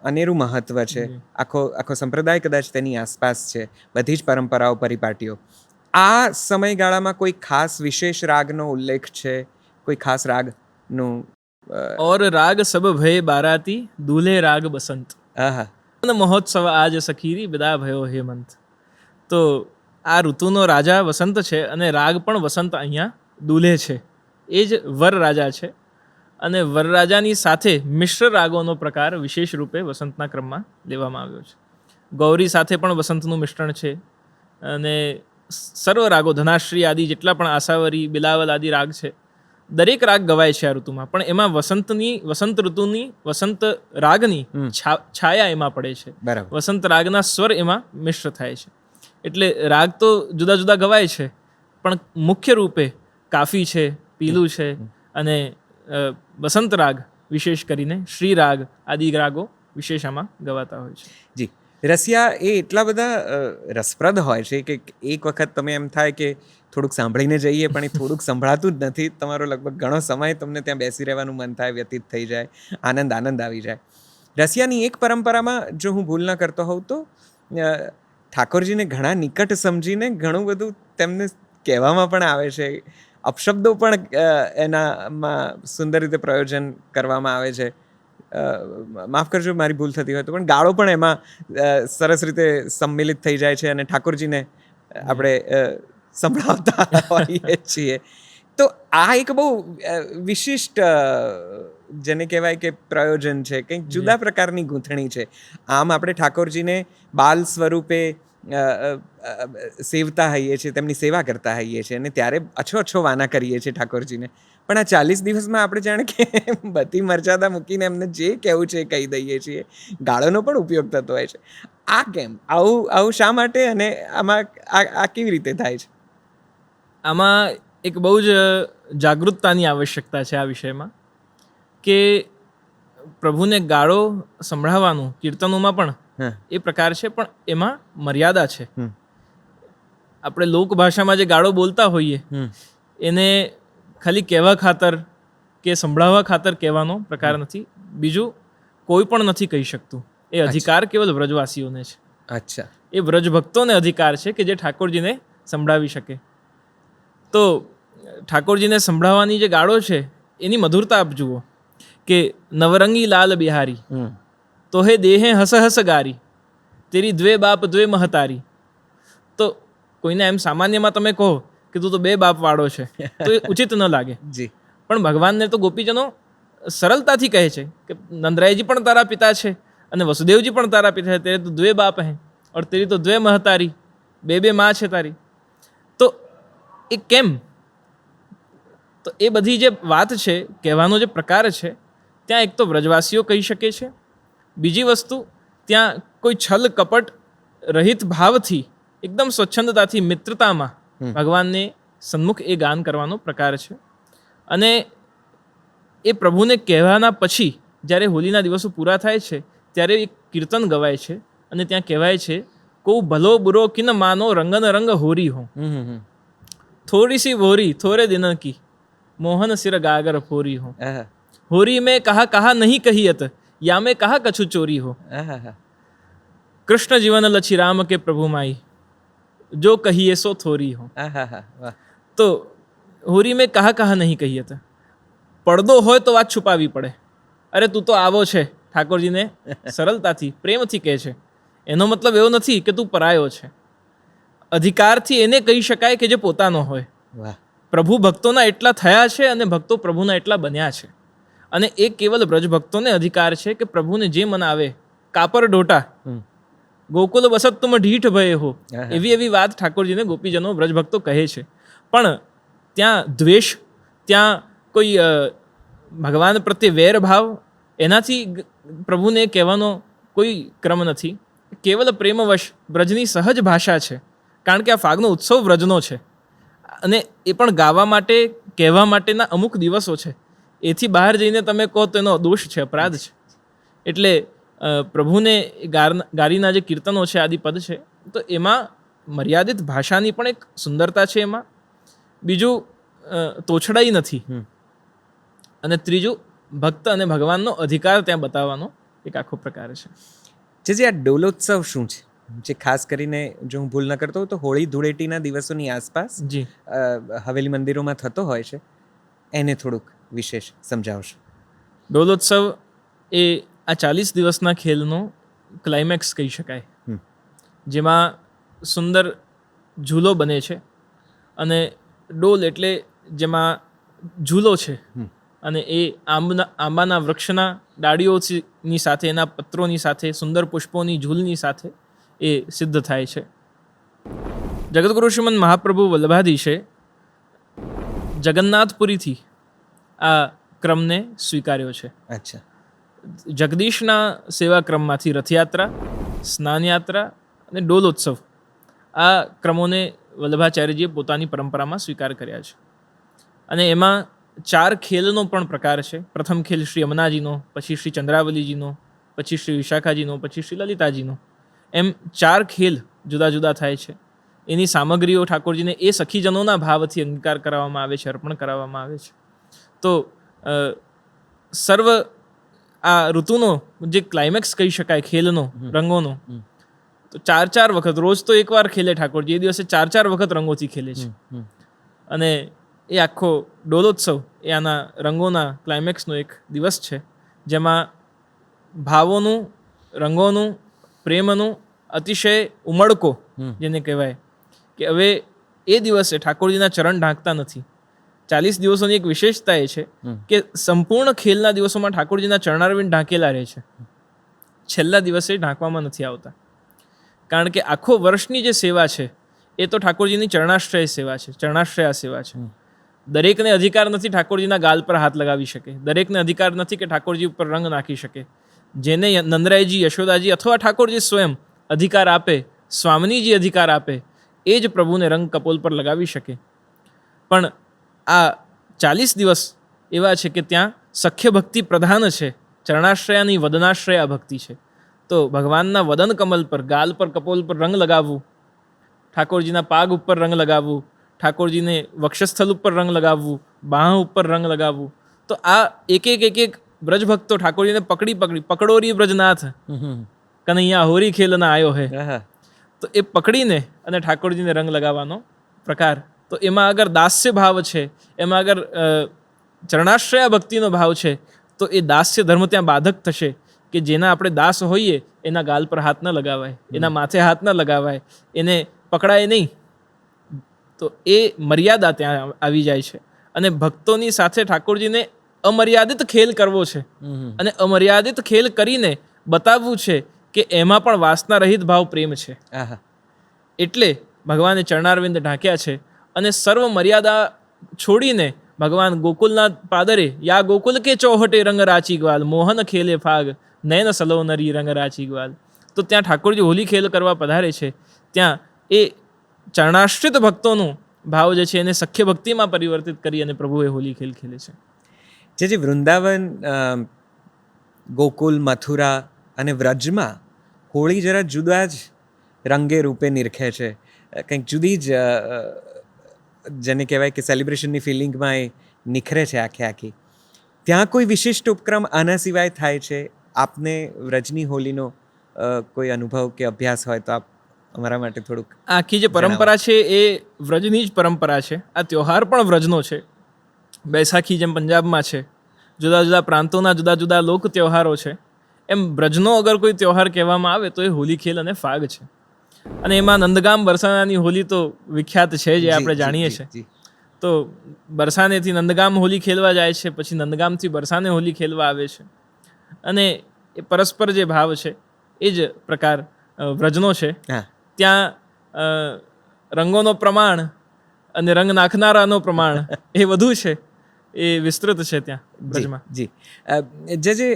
અનેરું મહત્વ છે. આખો સંપ્રદાય કદાચ તેની આસપાસ છે, બધી જ પરંપરાઓ, પરિપાટીઓ. આ સમયગાળામાં કોઈ ખાસ વિશેષ રાગનો ઉલ્લેખ છે, કોઈ ખાસ રાગનું? ઓર રાગ સબ ભય બારાતી દુલ્હે રાગ બસંત, આહા. મહોત્સવ આજ સખીરી બધા ભયો હેમંત. તો આ ઋતુનો રાજા વસંત છે, અને રાગ પણ વસંત અહીંયા દુલ્હે છે. એ જ વર રાજા છે, અને વરરાજાની સાથે મિશ્ર રાગોનો પ્રકાર વિશેષ રૂપે વસંતના ક્રમમાં લેવામાં આવ્યો છે. ગૌરી સાથે પણ વસંતનું મિશ્રણ છે, અને સર્વ રાગો, ધનાશ્રી આદિ જેટલા પણ આસાવરી, બિલાવલ આદિ રાગ છે, દરેક રાગ ગવાય છે આ ઋતુમાં. પણ એમાં વસંત ઋતુની, વસંત રાગની છાયા એમાં પડે છે. બરાબર. વસંત રાગના સ્વર એમાં મિશ્ર થાય છે. એટલે રાગ તો જુદા જુદા ગવાય છે, પણ મુખ્ય રૂપે કાફી છે, પીલું છે, અને વસંત રાગ વિશેષ કરીને શ્રી રાગ આદિ રાગો વિશેષ આમાં ગવાતા હોય છે. જી. રસિયા એ એટલા બધા રસપ્રદ હોય છે કે એક વખત તમે એમ થાય કે થોડુંક સાંભળીને જઈએ, પણ એ થોડુંક સંભળાતું જ નથી. તમારો લગભગ ઘણો સમય તમને ત્યાં બેસી રહેવાનું મન થાય, વ્યતીત થઈ જાય, આનંદ આવી જાય. રસિયાની એક પરંપરામાં જો હું ભૂલ ન કરતો હોઉં તો ઠાકોરજીને ઘણા નિકટ સમજીને ઘણું બધું તેમને કહેવામાં પણ આવે છે. અપશબ્દો પણ એનામાં સુંદર રીતે પ્રયોજન કરવામાં આવે છે. માફ કરજો મારી ભૂલ થતી હોય તો, પણ ગાળો પણ એમાં સરસ રીતે સંમિલિત થઈ જાય છે, અને ઠાકોરજીને આપણે સંભળાવતા હોઈએ છીએ. તો આ એક બહુ વિશિષ્ટ, જેને કહેવાય કે પ્રયોજન છે, કંઈક જુદા પ્રકારની ગૂંથણી છે. આમ આપણે ઠાકોરજીને બાલ સ્વરૂપે સેવતા હોઈએ છીએ, તેમની સેવા કરતા હોઈએ છીએ, અને ત્યારે અછો વાના કરીએ છીએ ઠાકોરજીને. પણ આ 40 દિવસમાં આપણે જાણે કે બધી મર્યાદા મૂકીને એમને જે કહેવું છે એ કહી દઈએ છીએ. ગાળોનો પણ ઉપયોગ થતો હોય છે. આ કેમ? આવું શા માટે, અને આમાં આ કેવી રીતે થાય છે? આમાં એક બહુ જ જાગૃતતાની આવશ્યકતા છે આ વિષયમાં, કે પ્રભુને ગાળો સંભળાવવાનું કીર્તનોમાં પણ એ પ્રકાર છે, પણ એમાં મર્યાદા છે. આપણે લોકભાષામાં જે ગાળો બોલતા હોઈએ એને ખાલી કહેવા ખાતર કે સંભળાવવા ખાતર કહેવાનો પ્રકાર નથી. બીજું કોઈ પણ નથી કહી શકતું. એ અધિકાર કેવલ વ્રજવાસીઓને છે. અચ્છા. એ વ્રજ ભક્તોને અધિકાર છે કે જે ઠાકોરજીને સંભળાવી શકે. તો ઠાકોરજીને સંભળાવવાની જે ગાળો છે એની મધુરતા આપ જુઓ કે નવરંગી લાલ બિહારી તો હે દેહે હસ હસ ગારી તેરી દ્વે બાપ દ્વે મહતારી. તો કોઈને એમ સામાન્યમાં તમે કહો કે તું તો 2 બાપ વાળો છે તો એ ઉચિત ન લાગે. જી. પણ ભગવાનને તો ગોપીજનો સરળતાથી કહે છે કે નંદરાયજી પણ તારા પિતા છે અને વસુદેવજી પણ તારા પિતા છે, તેરે તો 2 બાપ હૈ ઓર તેરી તો 2 મહતારી, 2 માં છે તારી. તો એ કેમ? તો એ બધી જે વાત છે, કહેવાનો જે પ્રકાર છે, ત્યાં એક તો વ્રજવાસીઓ કહી શકે છે. બીજી વસ્તુ, ત્યાં કોઈ છલ કપટ રહિત ભાવથી એકદમ સ્વચ્છંદતાથી મિત્રતામાં ભગવાનને સન્મુખ એ ગાન કરવાનો પ્રકાર છે. અને એ પ્રભુને કહેવાના પછી જ્યારે હોલીના દિવસો પૂરા થાય છે ત્યારે એક કીર્તન ગવાય છે અને ત્યાં કહેવાય છે કો ભલો બુરો કિન માનો રંગન રંગ હોરી હો, થોડી સી વોરી થોરે દિન કી મોહન સિર ગાગર ફોરી હો, હોરી મેં કહા નહીં કહિયત યા મેં કહા કછુ ચોરી હો, કૃષ્ણ જીવન લછી રામ કે પ્રભુ માઈ જો કહીએ સો થોરી હો. તો હોરી મેં કહા નહીં કહિયત, પડદો હોય તો વાત છુપાવી પડે. અરે તું તો આવો છે, ઠાકોરજીને સરળતાથી પ્રેમથી કહે છે. એનો મતલબ એવો નથી કે તું પરાયો છે. અધિકારથી એને કહી શકાય કે જે પોતાનો હોય. પ્રભુ ભક્તોના એટલા થયા છે અને ભક્તો પ્રભુના એટલા બન્યા છે. અને એ કેવલ બ્રજ ભક્તોને અધિકાર છે કે પ્રભુને જે મન આવે, કાપર ડોટા ગોકુલ બસત તુમ ઢીઠ ભય હો, એવી એવી વાત ઠાકોરજીને ગોપીજનો બ્રજ ભક્તો કહે છે. પણ ત્યાં દ્વેષ, ત્યાં કોઈ ભગવાન પ્રત્યે વેરભાવ, એનાથી પ્રભુને કહેવાનો કોઈ ક્રમ નથી. કેવલ પ્રેમવશ બ્રજની સહજ ભાષા છે. કારણ કે આ ફાગનો ઉત્સવ વ્રજનો છે અને એ પણ ગાવા માટે, કહેવા માટેના અમુક દિવસો છે. એથી બહાર જઈને તમે કહો તો એનો દોષ છે, અપરાધ છે. એટલે પ્રભુને ગારીના જે કીર્તનો છે, આદિપદ છે, તો એમાં મર્યાદિત ભાષાની પણ એક સુંદરતા છે. એમાં બીજું તોછડાઈ નથી. અને ત્રીજું ભક્ત અને ભગવાનનો અધિકાર ત્યાં બતાવવાનો એક આખો પ્રકાર છે. જે આ ડોલોત્સવ શું છે, જે ખાસ કરીને જો હું ભૂલ ન કરતો હોઉં તો હોળી ધૂળેટીના દિવસોની આસપાસ જી હવેલી મંદિરોમાં થતો હોય છે, એને થોડુંક વિશેષ સમજાવશો? ડોલોત્સવ એ આ 40 દિવસના ખેલનો ક્લાઇમેક્સ કહી શકાય, જેમાં સુંદર ઝૂલો બને છે. અને ડોલ એટલે જેમાં ઝૂલો છે અને એ આંબાના વૃક્ષના ડાળીઓની સાથે, એના પત્રોની સાથે, સુંદર પુષ્પોની ઝૂલની સાથે એ સિદ્ધ થાય છે. જગતગુરુ શ્રીમદ મહાપ્રભુ વલ્લભાધીશે જગન્નાથપુરીથી આ ક્રમને સ્વીકાર્યો છે. અચ્છા. જગદીશના સેવા ક્રમમાંથી રથયાત્રા, સ્નાનયાત્રા અને ડોલોત્સવ, આ ક્રમોને વલ્લભાચાર્યજીએ પોતાની પરંપરામાં સ્વીકાર કર્યા છે. અને એમાં 4 ખેલનો પણ પ્રકાર છે. પ્રથમ ખેલ શ્રી યમુનાજીનો, પછી શ્રી ચંદ્રાવલીજીનો, પછી શ્રી વિશાખાજીનો, પછી શ્રી લલિતાજીનો, એમ 4 ખેલ જુદા જુદા થાય છે. એની સામગ્રીઓ ઠાકોરજીને એ સખીજનોના ભાવથી અંગીકાર કરાવવામાં આવે છે, અર્પણ કરાવવામાં આવે છે. તો સર્વ આ ઋતુનો જે ક્લાઇમેક્સ કહી શકાય ખેલનો, રંગોનો, તો 4 વખત, રોજ તો એકવાર ખેલે ઠાકોરજી, એ દિવસે 4 વખત રંગોથી ખેલે છે. અને એ આખો ડોલોત્સવ એ આના રંગોના ક્લાઇમેક્સનો એક દિવસ છે, જેમાં ભાવોનું, રંગોનું, પ્રેમનું અતિશય ઉમળકો, જેને કહેવાય કે હવે એ દિવસે ઠાકોરજીના ચરણ ઢાંકતા નથી. 40 દિવસોની એક વિશેષતા એ છે કે સંપૂર્ણ ખેલના દિવસોમાં ઠાકોરજીના ચરણારવિંદ ઢાંકેલા રહે છે. છેલ્લા દિવસે ઢાંકવામાં નથી આવતા. કારણ કે આખો વર્ષની જે સેવા છે એ તો ઠાકોરજીની ચરણાશ્રય સેવા છે, ચરણાશ્રયા સેવા છે. દરેકને અધિકાર નથી ઠાકોરજીના ગાલ પર હાથ લગાવી શકે, દરેકને અધિકાર નથી કે ઠાકોરજી ઉપર રંગ નાખી શકે. જેને નંદરાયજી, યશોદાજી અથવા ઠાકોરજી સ્વયં અધિકાર આપે, સ્વામિનીજી અધિકાર આપે, એ જ પ્રભુને રંગ કપોલ પર લગાવી શકે. પણ આ 40 દિવસ એવા છે કે ત્યાં સખ્ય ભક્તિ પ્રધાન છે, ચરણાશ્રયાની વદનાશ્રયા ભક્તિ છે. તો ભગવાનના વદન કમલ પર, ગાલ પર, કપોલ પર રંગ લગાવવું, ઠાકોરજીના પાગ ઉપર રંગ લગાવવું, ઠાકોરજીને વક્ષસ્થળ ઉપર રંગ લગાવવું, બાહ ઉપર રંગ લગાવવું. તો આ એક બ્રજભક્તો ઠાકોરજીને પકડોરી બ્રજનાથ કનૈયા હોરી ખેલના આયો હે. તો એ પકડીને અને ઠાકોરજીને રંગ લગાવવાનો પ્રકાર. તો એમાં અગર દાસ્ય ભાવ છે, એમાં અગર ચરણાશ્રયા ભક્તિનો ભાવ છે, તો એ દાસ્ય ધર્મ ત્યાં બાધક થશે કે જેના આપણે દાસ હોઈએ એના ગાલ પર હાથ ન લગાવાય, એના માથે હાથ ન લગાવાય, એને પકડાય નહીં. તો એ મર્યાદા ત્યાં આવી જાય છે. અને ભક્તોની સાથે ઠાકોરજીને અમર્યાદિત ખેલ કરવો છે અને અમર્યાદિત ખેલ કરીને બતાવવું છે કે એમાં પણ વાસના રહિત ભાવ પ્રેમ છે. એટલે ભગવાને ચરણારવિંદ ઢાંક્યા છે અને સર્વ મર્યાદા છોડીને ભગવાન ગોકુલના પાદરે યા ગોકુલ કે ચોહટે રંગ રાચી ગ્વાલ, મોહન ખેલે ફાગ, નયન સલો નરી રંગ રાચી ગ્વાલ. તો ત્યાં ઠાકોરજી હોલી ખેલ કરવા પધારે છે. ત્યાં એ ચરણાશ્રિત ભક્તોનું ભાવ જે છે એને સખ્ય ભક્તિમાં પરિવર્તિત કરી અને પ્રભુએ હોલી ખેલ ખેલે છે. જે વૃંદાવન, ગોકુલ, મથુરા અને વ્રજમાં હોળી જરા જુદા જ રંગે રૂપે નિરખે છે. કંઈક જુદી જ જેને કહેવાય કે સેલિબ્રેશનની ફિલિંગમાં એ નિખરે છે આખી. ત્યાં કોઈ વિશિષ્ટ ઉપક્રમ આના સિવાય થાય છે? આપને વ્રજની હોલીનો કોઈ અનુભવ કે અભ્યાસ હોય તો આપ અમારા માટે થોડુંક. આખી જે પરંપરા છે એ વ્રજની જ પરંપરા છે. આ ત્યોહાર પણ વ્રજનો છે. બૈસાખી જેમ પંજાબમાં છે, જુદા જુદા પ્રાંતોના જુદા જુદા લોક ત્યોહારો છે, એમ વ્રજનો અગર કોઈ ત્યોહાર કહેવામાં આવે તો એ હોલી ખેલ અને ફાગ છે. અને એમાં નંદગામ બરસાનાની હોલી તો વિખ્યાત છે, જે આપણે જાણીએ છીએ. તો બરસાનેથી નંદગામ હોલી ખેલવા જાય છે, પછી નંદગામથી બરસાને હોલી ખેલવા આવે છે. અને એ પરસ્પર જે ભાવ છે એ જ પ્રકાર વ્રજનો છે. ત્યાં રંગોનો પ્રમાણ અને રંગ નાખનારાનો પ્રમાણ એ વધુ છે, એ વિસ્તૃત છે ત્યાં વ્રજમાં. જે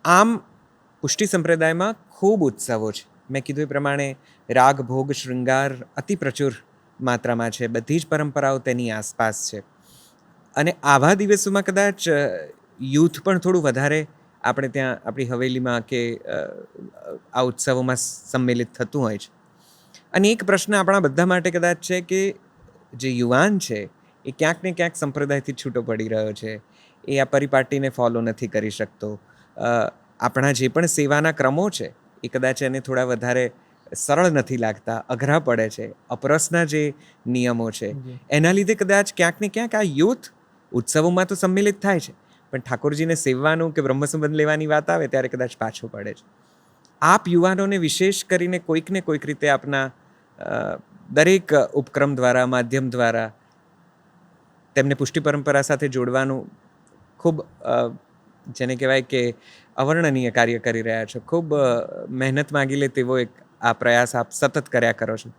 આમ પુષ્ટિ સંપ્રદાયમાં ખૂબ ઉત્સવો છે. મેં કીધું એ પ્રમાણે રાગ, ભોગ, શૃંગાર અતિ પ્રચુર માત્રામાં છે. બધી જ પરંપરાઓ તેની આસપાસ છે. અને આવા દિવસોમાં કદાચ યુથ પણ થોડું વધારે આપણે ત્યાં આપણી હવેલીમાં કે આ ઉત્સવોમાં સંમેલિત થતું હોય છે. અને એક પ્રશ્ન આપણા બધા માટે કદાચ છે કે જે યુવાન છે એ ક્યાંક ને ક્યાંક સંપ્રદાયથી છૂટો પડી રહ્યો છે. એ આ પરિપાટીને ફોલો નથી કરી શકતો. આપણા જે પણ સેવાના ક્રમો છે એ કદાચ એને થોડા વધારે સરળ નથી લાગતા, અઘરા પડે છે. અપરસના જે નિયમો છે એના લીધે કદાચ ક્યાંક ને ક્યાંક આ યુથ ઉત્સવોમાં તો સંમિલિત થાય છે, પણ ઠાકોરજીને સેવવાનું કે બ્રહ્મસંબંધ લેવાની વાત આવે ત્યારે કદાચ પાછો પડે છે. આપ યુવાનોને વિશેષ કરીને કોઈક ને કોઈક રીતે આપના દરેક ઉપક્રમ દ્વારા, માધ્યમ દ્વારા તેમને પુષ્ટિ પરંપરા સાથે જોડવાનું ખૂબ જેને કહેવાય કે અવર્ણનીય કાર્ય કરી રહ્યા છો. ખૂબ મહેનત માગી લે તેવો એક આ પ્રયાસ આપ સતત કર્યા કરો છો.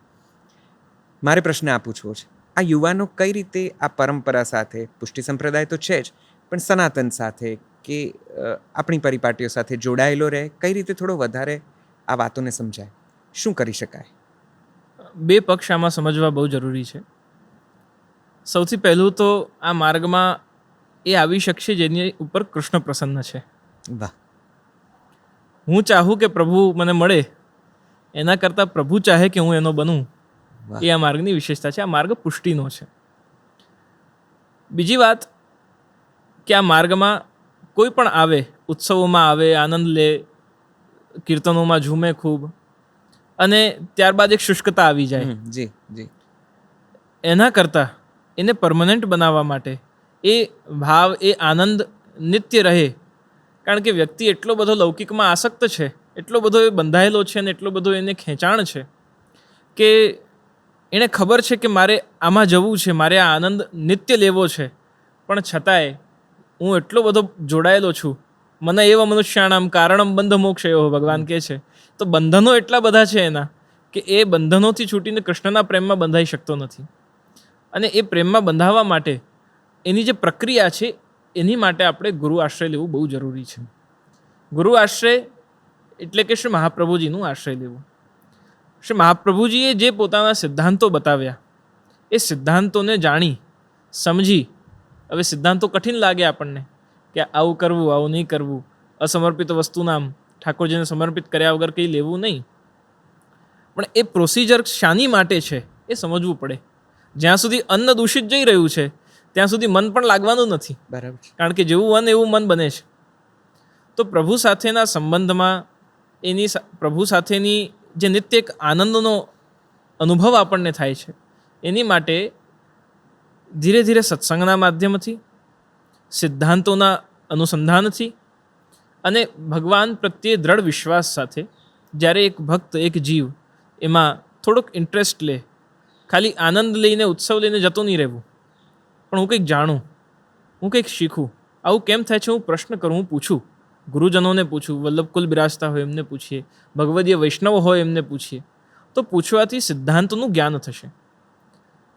મારે પ્રશ્ન આ પૂછવો છે, આ યુવાનો કઈ રીતે આ પરંપરા સાથે, પુષ્ટિ સંપ્રદાય તો છે જ, પણ સનાતન સાથે કે આપણી પરિપાટીઓ સાથે જોડાયેલો રહે, કઈ રીતે થોડો વધારે આ વાતોને સમજાય? શું કરી શકાય? બે પક્ષ આમાં સમજવા બહુ જરૂરી છે. સૌથી પહેલું તો આ માર્ગમાં એ આવી શકશે જેની ઉપર કૃષ્ણ પ્રસન્ન છે. વાહ! હું ચાહું કે પ્રભુ મને મળે એના કરતાં પ્રભુ ચાહે કે હું એનો બનું, એ આ માર્ગની વિશેષતા છે. આ માર્ગ પુષ્ટિનો છે. બીજી વાત કે આ માર્ગમાં કોઈ પણ આવે, ઉત્સવોમાં આવે, આનંદ લે, કીર્તનોમાં ઝૂમે ખૂબ, અને ત્યારબાદ એક શુષ્કતા આવી જાય. એના કરતાં એને પરમનન્ટ બનાવવા માટે એ ભાવ, એ આનંદ નિત્ય રહે. કારણ કે વ્યક્તિ એટલો બધો લૌકિકમાં આસક્ત છે, એટલો બધો એ બંધાયેલો છે અને એટલો બધો એને ખેંચાણ છે કે એને ખબર છે કે મારે આમાં જવું છે, મારે આ આનંદ નિત્ય લેવો છે, પણ છતાંય હું એટલો બધો જોડાયેલો છું. મને એવા મનુષ્યાણામ કારણમ બંધ મોક્ષ એવો ભગવાન કહે છે. તો બંધનો એટલા બધા છે એના કે એ બંધનોથી છૂટીને કૃષ્ણના પ્રેમમાં બંધાઈ શકતો નથી. અને એ પ્રેમમાં બંધાવવા માટે એની જે પ્રક્રિયા છે એની માટે આપણે ગુરુ આશ્રય લેવું બહુ જરૂરી છે. ગુરુ આશ્રય એટલે કે શ્રી મહાપ્રભુજીનું આશ્રય લેવું. શ્રી મહાપ્રભુજીએ જે પોતાના સિદ્ધાંતો બતાવ્યા એ સિદ્ધાંતોને જાણી સમજી, હવે સિદ્ધાંતો કઠિન લાગે આપણને કે આવું કરવું, આવું નહીં કરવું, અસમર્પિત વસ્તુના ઠાકોરજીને સમર્પિત કર્યા વગર કંઈ લેવું નહીં, પણ એ પ્રોસિજર શાની માટે છે એ સમજવું પડે. જ્યાં સુધી અન્ન દૂષિત જઈ રહ્યું છે ત્યાં સુધી મન પણ લાગવાનું નથી, બરાબર. કારણ કે જેવું અન્ન એવું મન બને છે. તો પ્રભુ સાથેના સંબંધમાં પ્રભુ સાથેની જે નિત્ય એક આનંદનો અનુભવ આપણને થાય છે, એની માટે ધીરે ધીરે સત્સંગના માધ્યમથી, સિદ્ધાંતોના અનુસંધાનથી અને ભગવાન પ્રત્યે દ્રઢ વિશ્વાસ સાથે જ્યારે એક ભક્ત, એક જીવ એમાં થોડોક ઇન્ટરેસ્ટ લે, ખાલી આનંદ લઈને, ઉત્સવ લઈને જતો નહીં રહેવું, પણ હું કંઈક જાણું, હું કંઈક શીખું, આવું કેમ થાય છે હું પ્રશ્ન કરું, હું પૂછું, ગુરુજનોને પૂછું, વલ્લભકુલ બિરાજતા હોય એમને પૂછીએ, ભગવદીય વૈષ્ણવ હોય એમને પૂછીએ, તો પૂછવાથી સિદ્ધાંતનું જ્ઞાન થશે.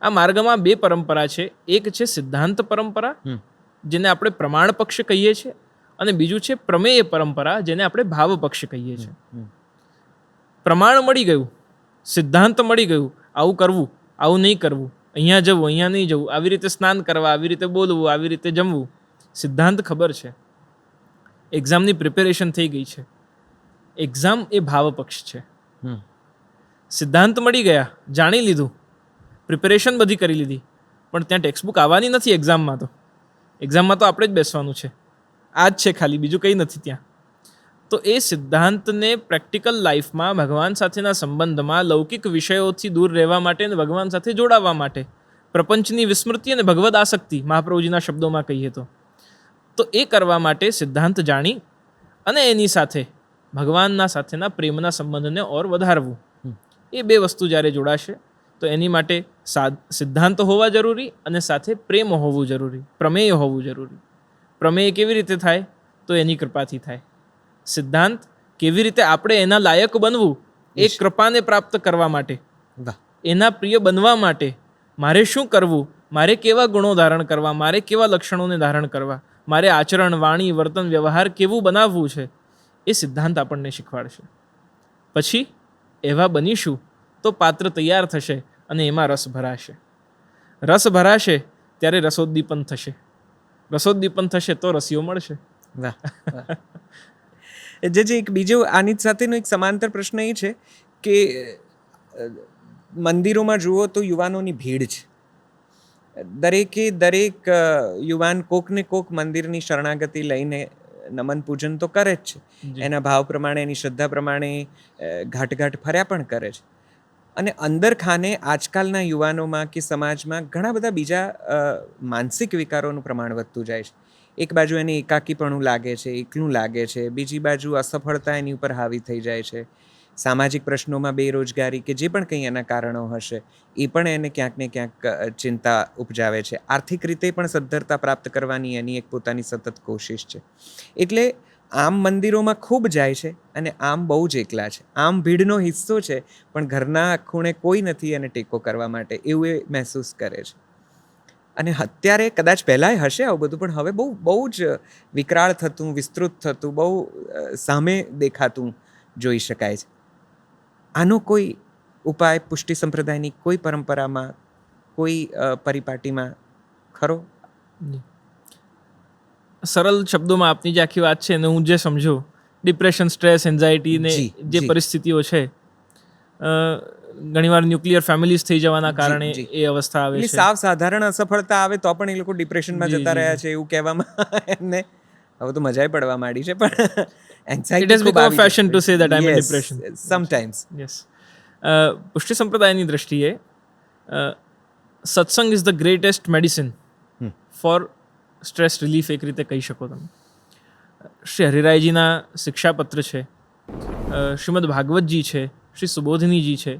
આ માર્ગમાં બે પરંપરા છે. એક છે સિદ્ધાંત પરંપરા, જેને આપણે પ્રમાણ પક્ષ કહીએ છીએ, અને બીજું છે પ્રમેય પરંપરા, જેને આપણે ભાવ પક્ષ કહીએ છીએ. પ્રમાણ મળી ગયું, સિદ્ધાંત મળી ગયું, આવું કરવું, આવું નહીં કરવું, અહીંયા જવું, અહીંયા નહીં જવું, આવી રીતે સ્નાન કરવા, આવી રીતે બોલવું, આવી રીતે જમવું, સિદ્ધાંત ખબર છે. એક્ઝામની પ્રિપેરેશન થઈ ગઈ છે. એક્ઝામ એ ભાવ પક્ષ છે. સિદ્ધાંત મળી ગયા, જાણી લીધું, પ્રિપેરેશન બધી કરી લીધી, પણ ત્યાં ટેક્સ્ટબુક આવવાની નથી એક્ઝામમાં. તો એક્ઝામમાં તો આપણે જ બેસવાનું છે, આ જ છે ખાલી, બીજું કંઈ નથી ત્યાં. તો એ સિદ્ધાંતને પ્રેક્ટિકલ લાઈફમાં, ભગવાન સાથેના સંબંધમાં, લૌકિક વિષયોથી દૂર રહેવા માટે અને ભગવાન સાથે જોડાવા માટે, પ્રપંચની વિસ્મૃતિ અને ભગવદ આસક્તિ, મહાપ્રભુજીના શબ્દોમાં કહીએ તો એ કરવા માટે સિદ્ધાંત જાણી અને એની સાથે ભગવાનના સાથેના પ્રેમના સંબંધને ઓર વધારવું, એ બે વસ્તુ જ્યારે જોડાશે તો એની માટે સિદ્ધાંત હોવા જરૂરી અને સાથે પ્રેમ હોવું જરૂરી, પ્રમેય હોવું જરૂરી. પ્રમેય કેવી રીતે થાય? તો એની કૃપાથી થાય. સિદ્ધાંત કેવી રીતે આપણે એના લાયક બનવું, એ કૃપાને પ્રાપ્ત કરવા માટે, એના પ્રિય બનવા માટે મારે શું કરવું, મારે કેવા ગુણો ધારણ કરવા, મારે કેવા લક્ષણોને ધારણ કરવા, મારે આચરણ, વાણી, વર્તન, વ્યવહાર કેવું બનાવવું છે, એ સિદ્ધાંત આપણને શીખવાડશે. પછી એવા બનીશું તો પાત્ર તૈયાર થશે અને એમાં રસ ભરાશે. રસ ભરાશે ત્યારે રસોદ્દીપન થશે. રસોદ્દીપન થશે તો રસીઓ મળશે. વાહ. જે એક બીજો આની સાથેનો એક સમાંતર પ્રશ્ન એ છે કે મંદિરોમાં જુઓ તો યુવાનોની ભીડ છે. દરેક યુવાન કોક ને કોક મંદિરની શરણાગતિ લઈને નમન પૂજન તો કરે જ છે. એના ભાવ પ્રમાણે, એની શ્રદ્ધા પ્રમાણે ઘાટ ફર્યા પણ કરે છે. અને અંદર ખાને આજકાલના યુવાનોમાં કે સમાજમાં ઘણા બધા બીજા માનસિક વિકારોનું પ્રમાણ વધતું જાય છે. એક બાજુ એને એકાકીપણું લાગે છે, એકલું લાગે છે, બીજી બાજુ અસફળતા એની ઉપર હાવી થઈ જાય છે. સામાજિક પ્રશ્નોમાં બેરોજગારી કે જે પણ કંઈ એના કારણો હશે એ પણ એને ક્યાંક ને ક્યાંક ચિંતા ઉપજાવે છે. આર્થિક રીતે પણ સદ્ધરતા પ્રાપ્ત કરવાની એની એક પોતાની સતત કોશિશ છે. એટલે આમ મંદિરોમાં ખૂબ જાય છે અને આમ બહુ જ એકલા છે. આમ ભીડનો હિસ્સો છે પણ ઘરના ખૂણે કોઈ નથી એને ટેકો કરવા માટે, એવું એ મહેસૂસ કરે છે. અને અત્યારે કદાચ પહેલાંય હશે આવું બધું, પણ હવે બહુ જ વિકરાળ થતું, વિસ્તૃત થતું, બહુ સામે દેખાતું જોઈ શકાય છે. આનો કોઈ ઉપાય પુષ્ટિ સંપ્રદાયની કોઈ પરંપરામાં, કોઈ પરિપાટીમાં ખરો? સરળ શબ્દોમાં આપની જે આખી વાત છે ને હું જે સમજું, ડિપ્રેશન, સ્ટ્રેસ, એન્ઝાયટી ને જે પરિસ્થિતિઓ છે, ઘણીવાર ન્યુક્લિયર ફેમિલીઝ થઈ જવાના કારણે એ અવસ્થા આવે છે. સાવ સાધારણ અસફળતા આવે તો પણ એ લોકો ડિપ્રેશનમાં જતા રહ્યા છે એવું કહેવામાં એમને હવે તો મજાય પડવા માંડી છે. પણ It has become a fashion to say that I'm in depression. Sometimes. Yes. પુષ્ટિ સંપ્રદાયની દ્રષ્ટિએ satsang is the greatest medicine for stress relief, એક રીતે કહી શકો તમે. શ્રી હરિરાયજીના શિક્ષાપત્ર છે, શ્રીમદ ભાગવતજી છે, શ્રી સુબોધિનીજી છે,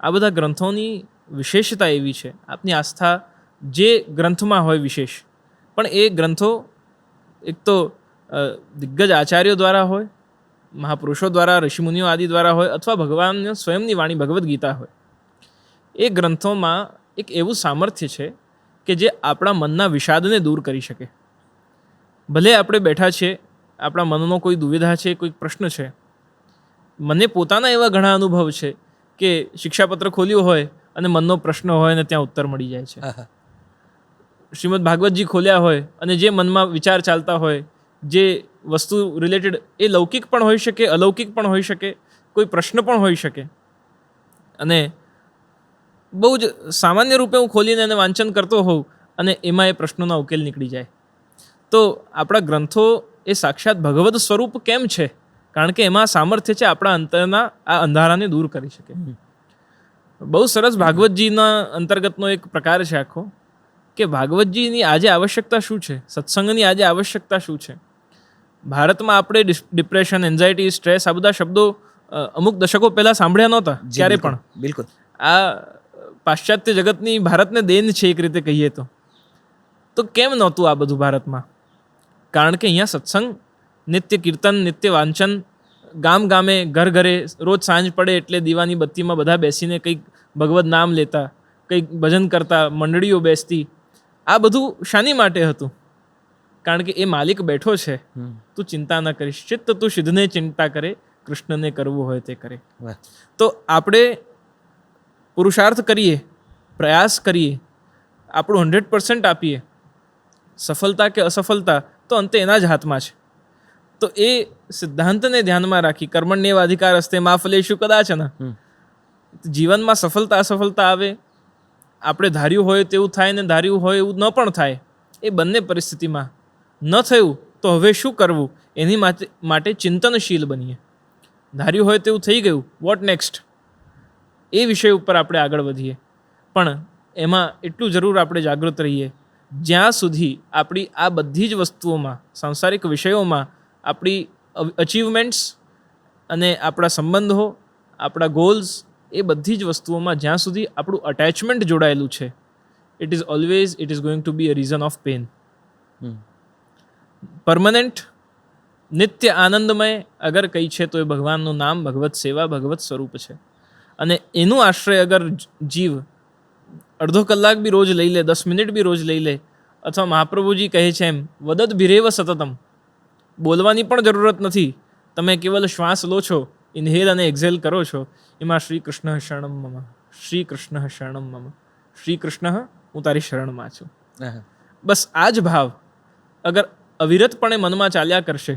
આ બધા ગ્રંથોની વિશેષતા એવી છે, આપની આસ્થા જે ગ્રંથમાં હોય વિશેષ, પણ એ ગ્રંથો એક તો દિગ્ગજ આચાર્યો દ્વારા હોય, મહાપુરુષો દ્વારા, ઋષિમુનિઓ આદિ દ્વારા હોય, અથવા ભગવાન સ્વયંની વાણી ભગવદ્ ગીતા હોય. એ ગ્રંથોમાં એક એવું સામર્થ્ય છે કે જે આપણા મનના વિષાદને દૂર કરી શકે. ભલે આપણે બેઠા છીએ, આપણા મનનો કોઈ દુવિધા છે, કોઈ પ્રશ્ન છે. મને પોતાના એવા ઘણા અનુભવ છે કે શિક્ષાપત્ર ખોલ્યું હોય અને મનનો પ્રશ્ન હોય ને ત્યાં ઉત્તર મળી જાય છે. શ્રીમદ ભાગવતજી ખોલ્યા હોય અને જે મનમાં વિચાર ચાલતા હોય, જે વસ્તુ રિલેટેડ, એ લૌકિક પણ હોઈ શકે, અલૌકિક પણ હોઈ શકે, કોઈ પ્રશ્ન પણ હોઈ શકે, અને બહુ જ સામાન્ય રૂપે હું ખોલીને એને વાંચન કરતો હોઉં અને એમાં એ પ્રશ્નોના ઉકેલ નીકળી જાય. તો આપણા ગ્રંથો એ સાક્ષાત ભગવદ સ્વરૂપ કેમ છે? કારણ કે એમાં સામર્થ્ય છે આપણા અંતરના આ અંધારાને દૂર કરી શકે. બહુ સરસ ભાગવતજીના અંતર્ગતનો એક પ્રકાર છે આખો, કે ભાગવતજીની આજે આવશ્યકતા શું છે, સત્સંગની આજે આવશ્યકતા શું છે. ભારતમાં આપણે ડિપ્રેશન, એન્ઝાયટી, સ્ટ્રેસ આ બધા શબ્દો અમુક દશકો પહેલા સાંભળ્યા નહોતા ક્યારે પણ. બિલકુલ. આ પાશ્ચાત્ય જગતની ભારતને દેન છે એક રીતે કહીએ તો કેમ નહોતું આ બધું ભારતમાં? કારણ કે અહીંયા સત્સંગ, નિત્ય કીર્તન, નિત્ય વાંચન, ગામ ગામે, ઘર ઘરે રોજ સાંજ પડે એટલે દીવાની બત્તીમાં બધા બેસીને કંઈક ભગવદ નામ લેતા, કંઈક ભજન કરતા, મંડળીઓ બેસતી. આ બધું શાની માટે હતું? કારણ કે એ માલિક બેઠો છે, તું ચિંતા ન કરીશ, ચિત્ત તું સિદ્ધને ચિંતા કરે, કૃષ્ણને કરવું હોય તે કરે. તો આપણે પુરુષાર્થ કરીએ, પ્રયાસ કરીએ, આપણું 100% આપીએ, સફળતા કે અસફળતા તો અંતે એના જ હાથમાં છે. તો એ સિદ્ધાંતને ધ્યાનમાં રાખી, કર્મણ્યેવ અધિકાર હસ્તે મા ફલેષુ કદાચન, જીવનમાં સફળતા અસફળતા આવે, આપણે ધાર્યું હોય તેવું થાય ને ધાર્યું હોય એવું ન પણ થાય, એ બંને પરિસ્થિતિમાં ન થયું તો હવે શું કરવું એની માટે ચિંતનશીલ બનીએ. ધાર્યું હોય તેવું થઈ ગયું, વોટ નેક્સ્ટ, એ વિષય ઉપર આપણે આગળ વધીએ. પણ એમાં એટલું જરૂર આપણે જાગૃત રહીએ, જ્યાં સુધી આપણી આ બધી જ વસ્તુઓમાં, સાંસારિક વિષયોમાં આપણી અચીવમેન્ટ્સ અને આપણા સંબંધો, આપણા ગોલ્સ, એ બધી જ વસ્તુઓમાં જ્યાં સુધી આપણું અટેચમેન્ટ જોડાયેલું છે, it is going to be a reason of pain. Permanent નિત્ય આનંદમય અગર કંઈ છે તો એ ભગવાનનું નામ, ભગવત સેવા, ભગવત સ્વરૂપ છે. અને એનું આશ્રય અગર જીવ અડધો કલાક બી રોજ લઈ લે, 10 મિનિટ બી રોજ લઈ લે, અથવા મહાપ્રભુજી કહે છે એમ વદદ ભિરેવ સતતમ, બોલવાની પણ જરૂરત નથી, તમે કેવલ શ્વાસ લો છો, ઇન્હેલ અને એક્ઝેલ કરો છો, એમાં શ્રી કૃષ્ણ શરણમ મમ, શ્રી કૃષ્ણ શરણમ મમ, શ્રી કૃષ્ણ હું તારી શરણમાં છું. બસ આ જ ભાવ અગર અવિરતપણે મનમાં ચાલ્યા કરશે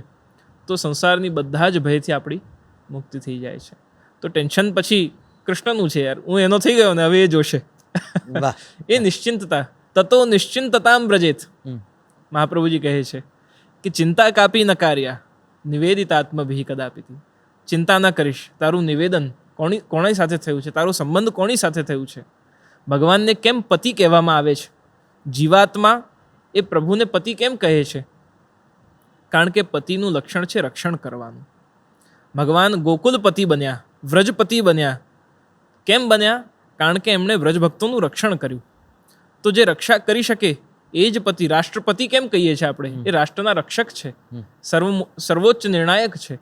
તો સંસારની બધા જ ભયથી આપણી મુક્તિ થઈ જાય છે. તો ટેન્શન પછી કૃષ્ણનું છે યાર, હું એનો થઈ ગયો ને હવે એ જોશે. એ નિશ્ચિંતતા, તતો નિશ્ચિંતતામ વ્રજેત. મહાપ્રભુજી કહે છે કે ચિંતા કાપી ન કાર્યા નિવેદિતાત્મભિ કદાપિ. ચિંતા ન કરીશ, તારું નિવેદન કોની સાથે થયું છે, તારો સંબંધ કોની સાથે થયું છે. ભગવાનને કેમ પતિ કહેવામાં આવે છે? જીવાત્મા એ પ્રભુને પતિ કેમ કહે છે? કારણ કે પતિનું લક્ષણ છે રક્ષણ કરવાનું. ભગવાન ગોકુલપતિ બન્યા, વ્રજપતિ બન્યા. કેમ બન્યા? કારણ કે એમણે વ્રજભક્તોનું રક્ષણ કર્યું. તો જે રક્ષા કરી શકે એ જ પતિ. રાષ્ટ્રપતિ કેમ કહીએ છીએ આપણે? એ રાષ્ટ્રના રક્ષક છે, સર્વોચ્ચ નિર્ણાયક છે.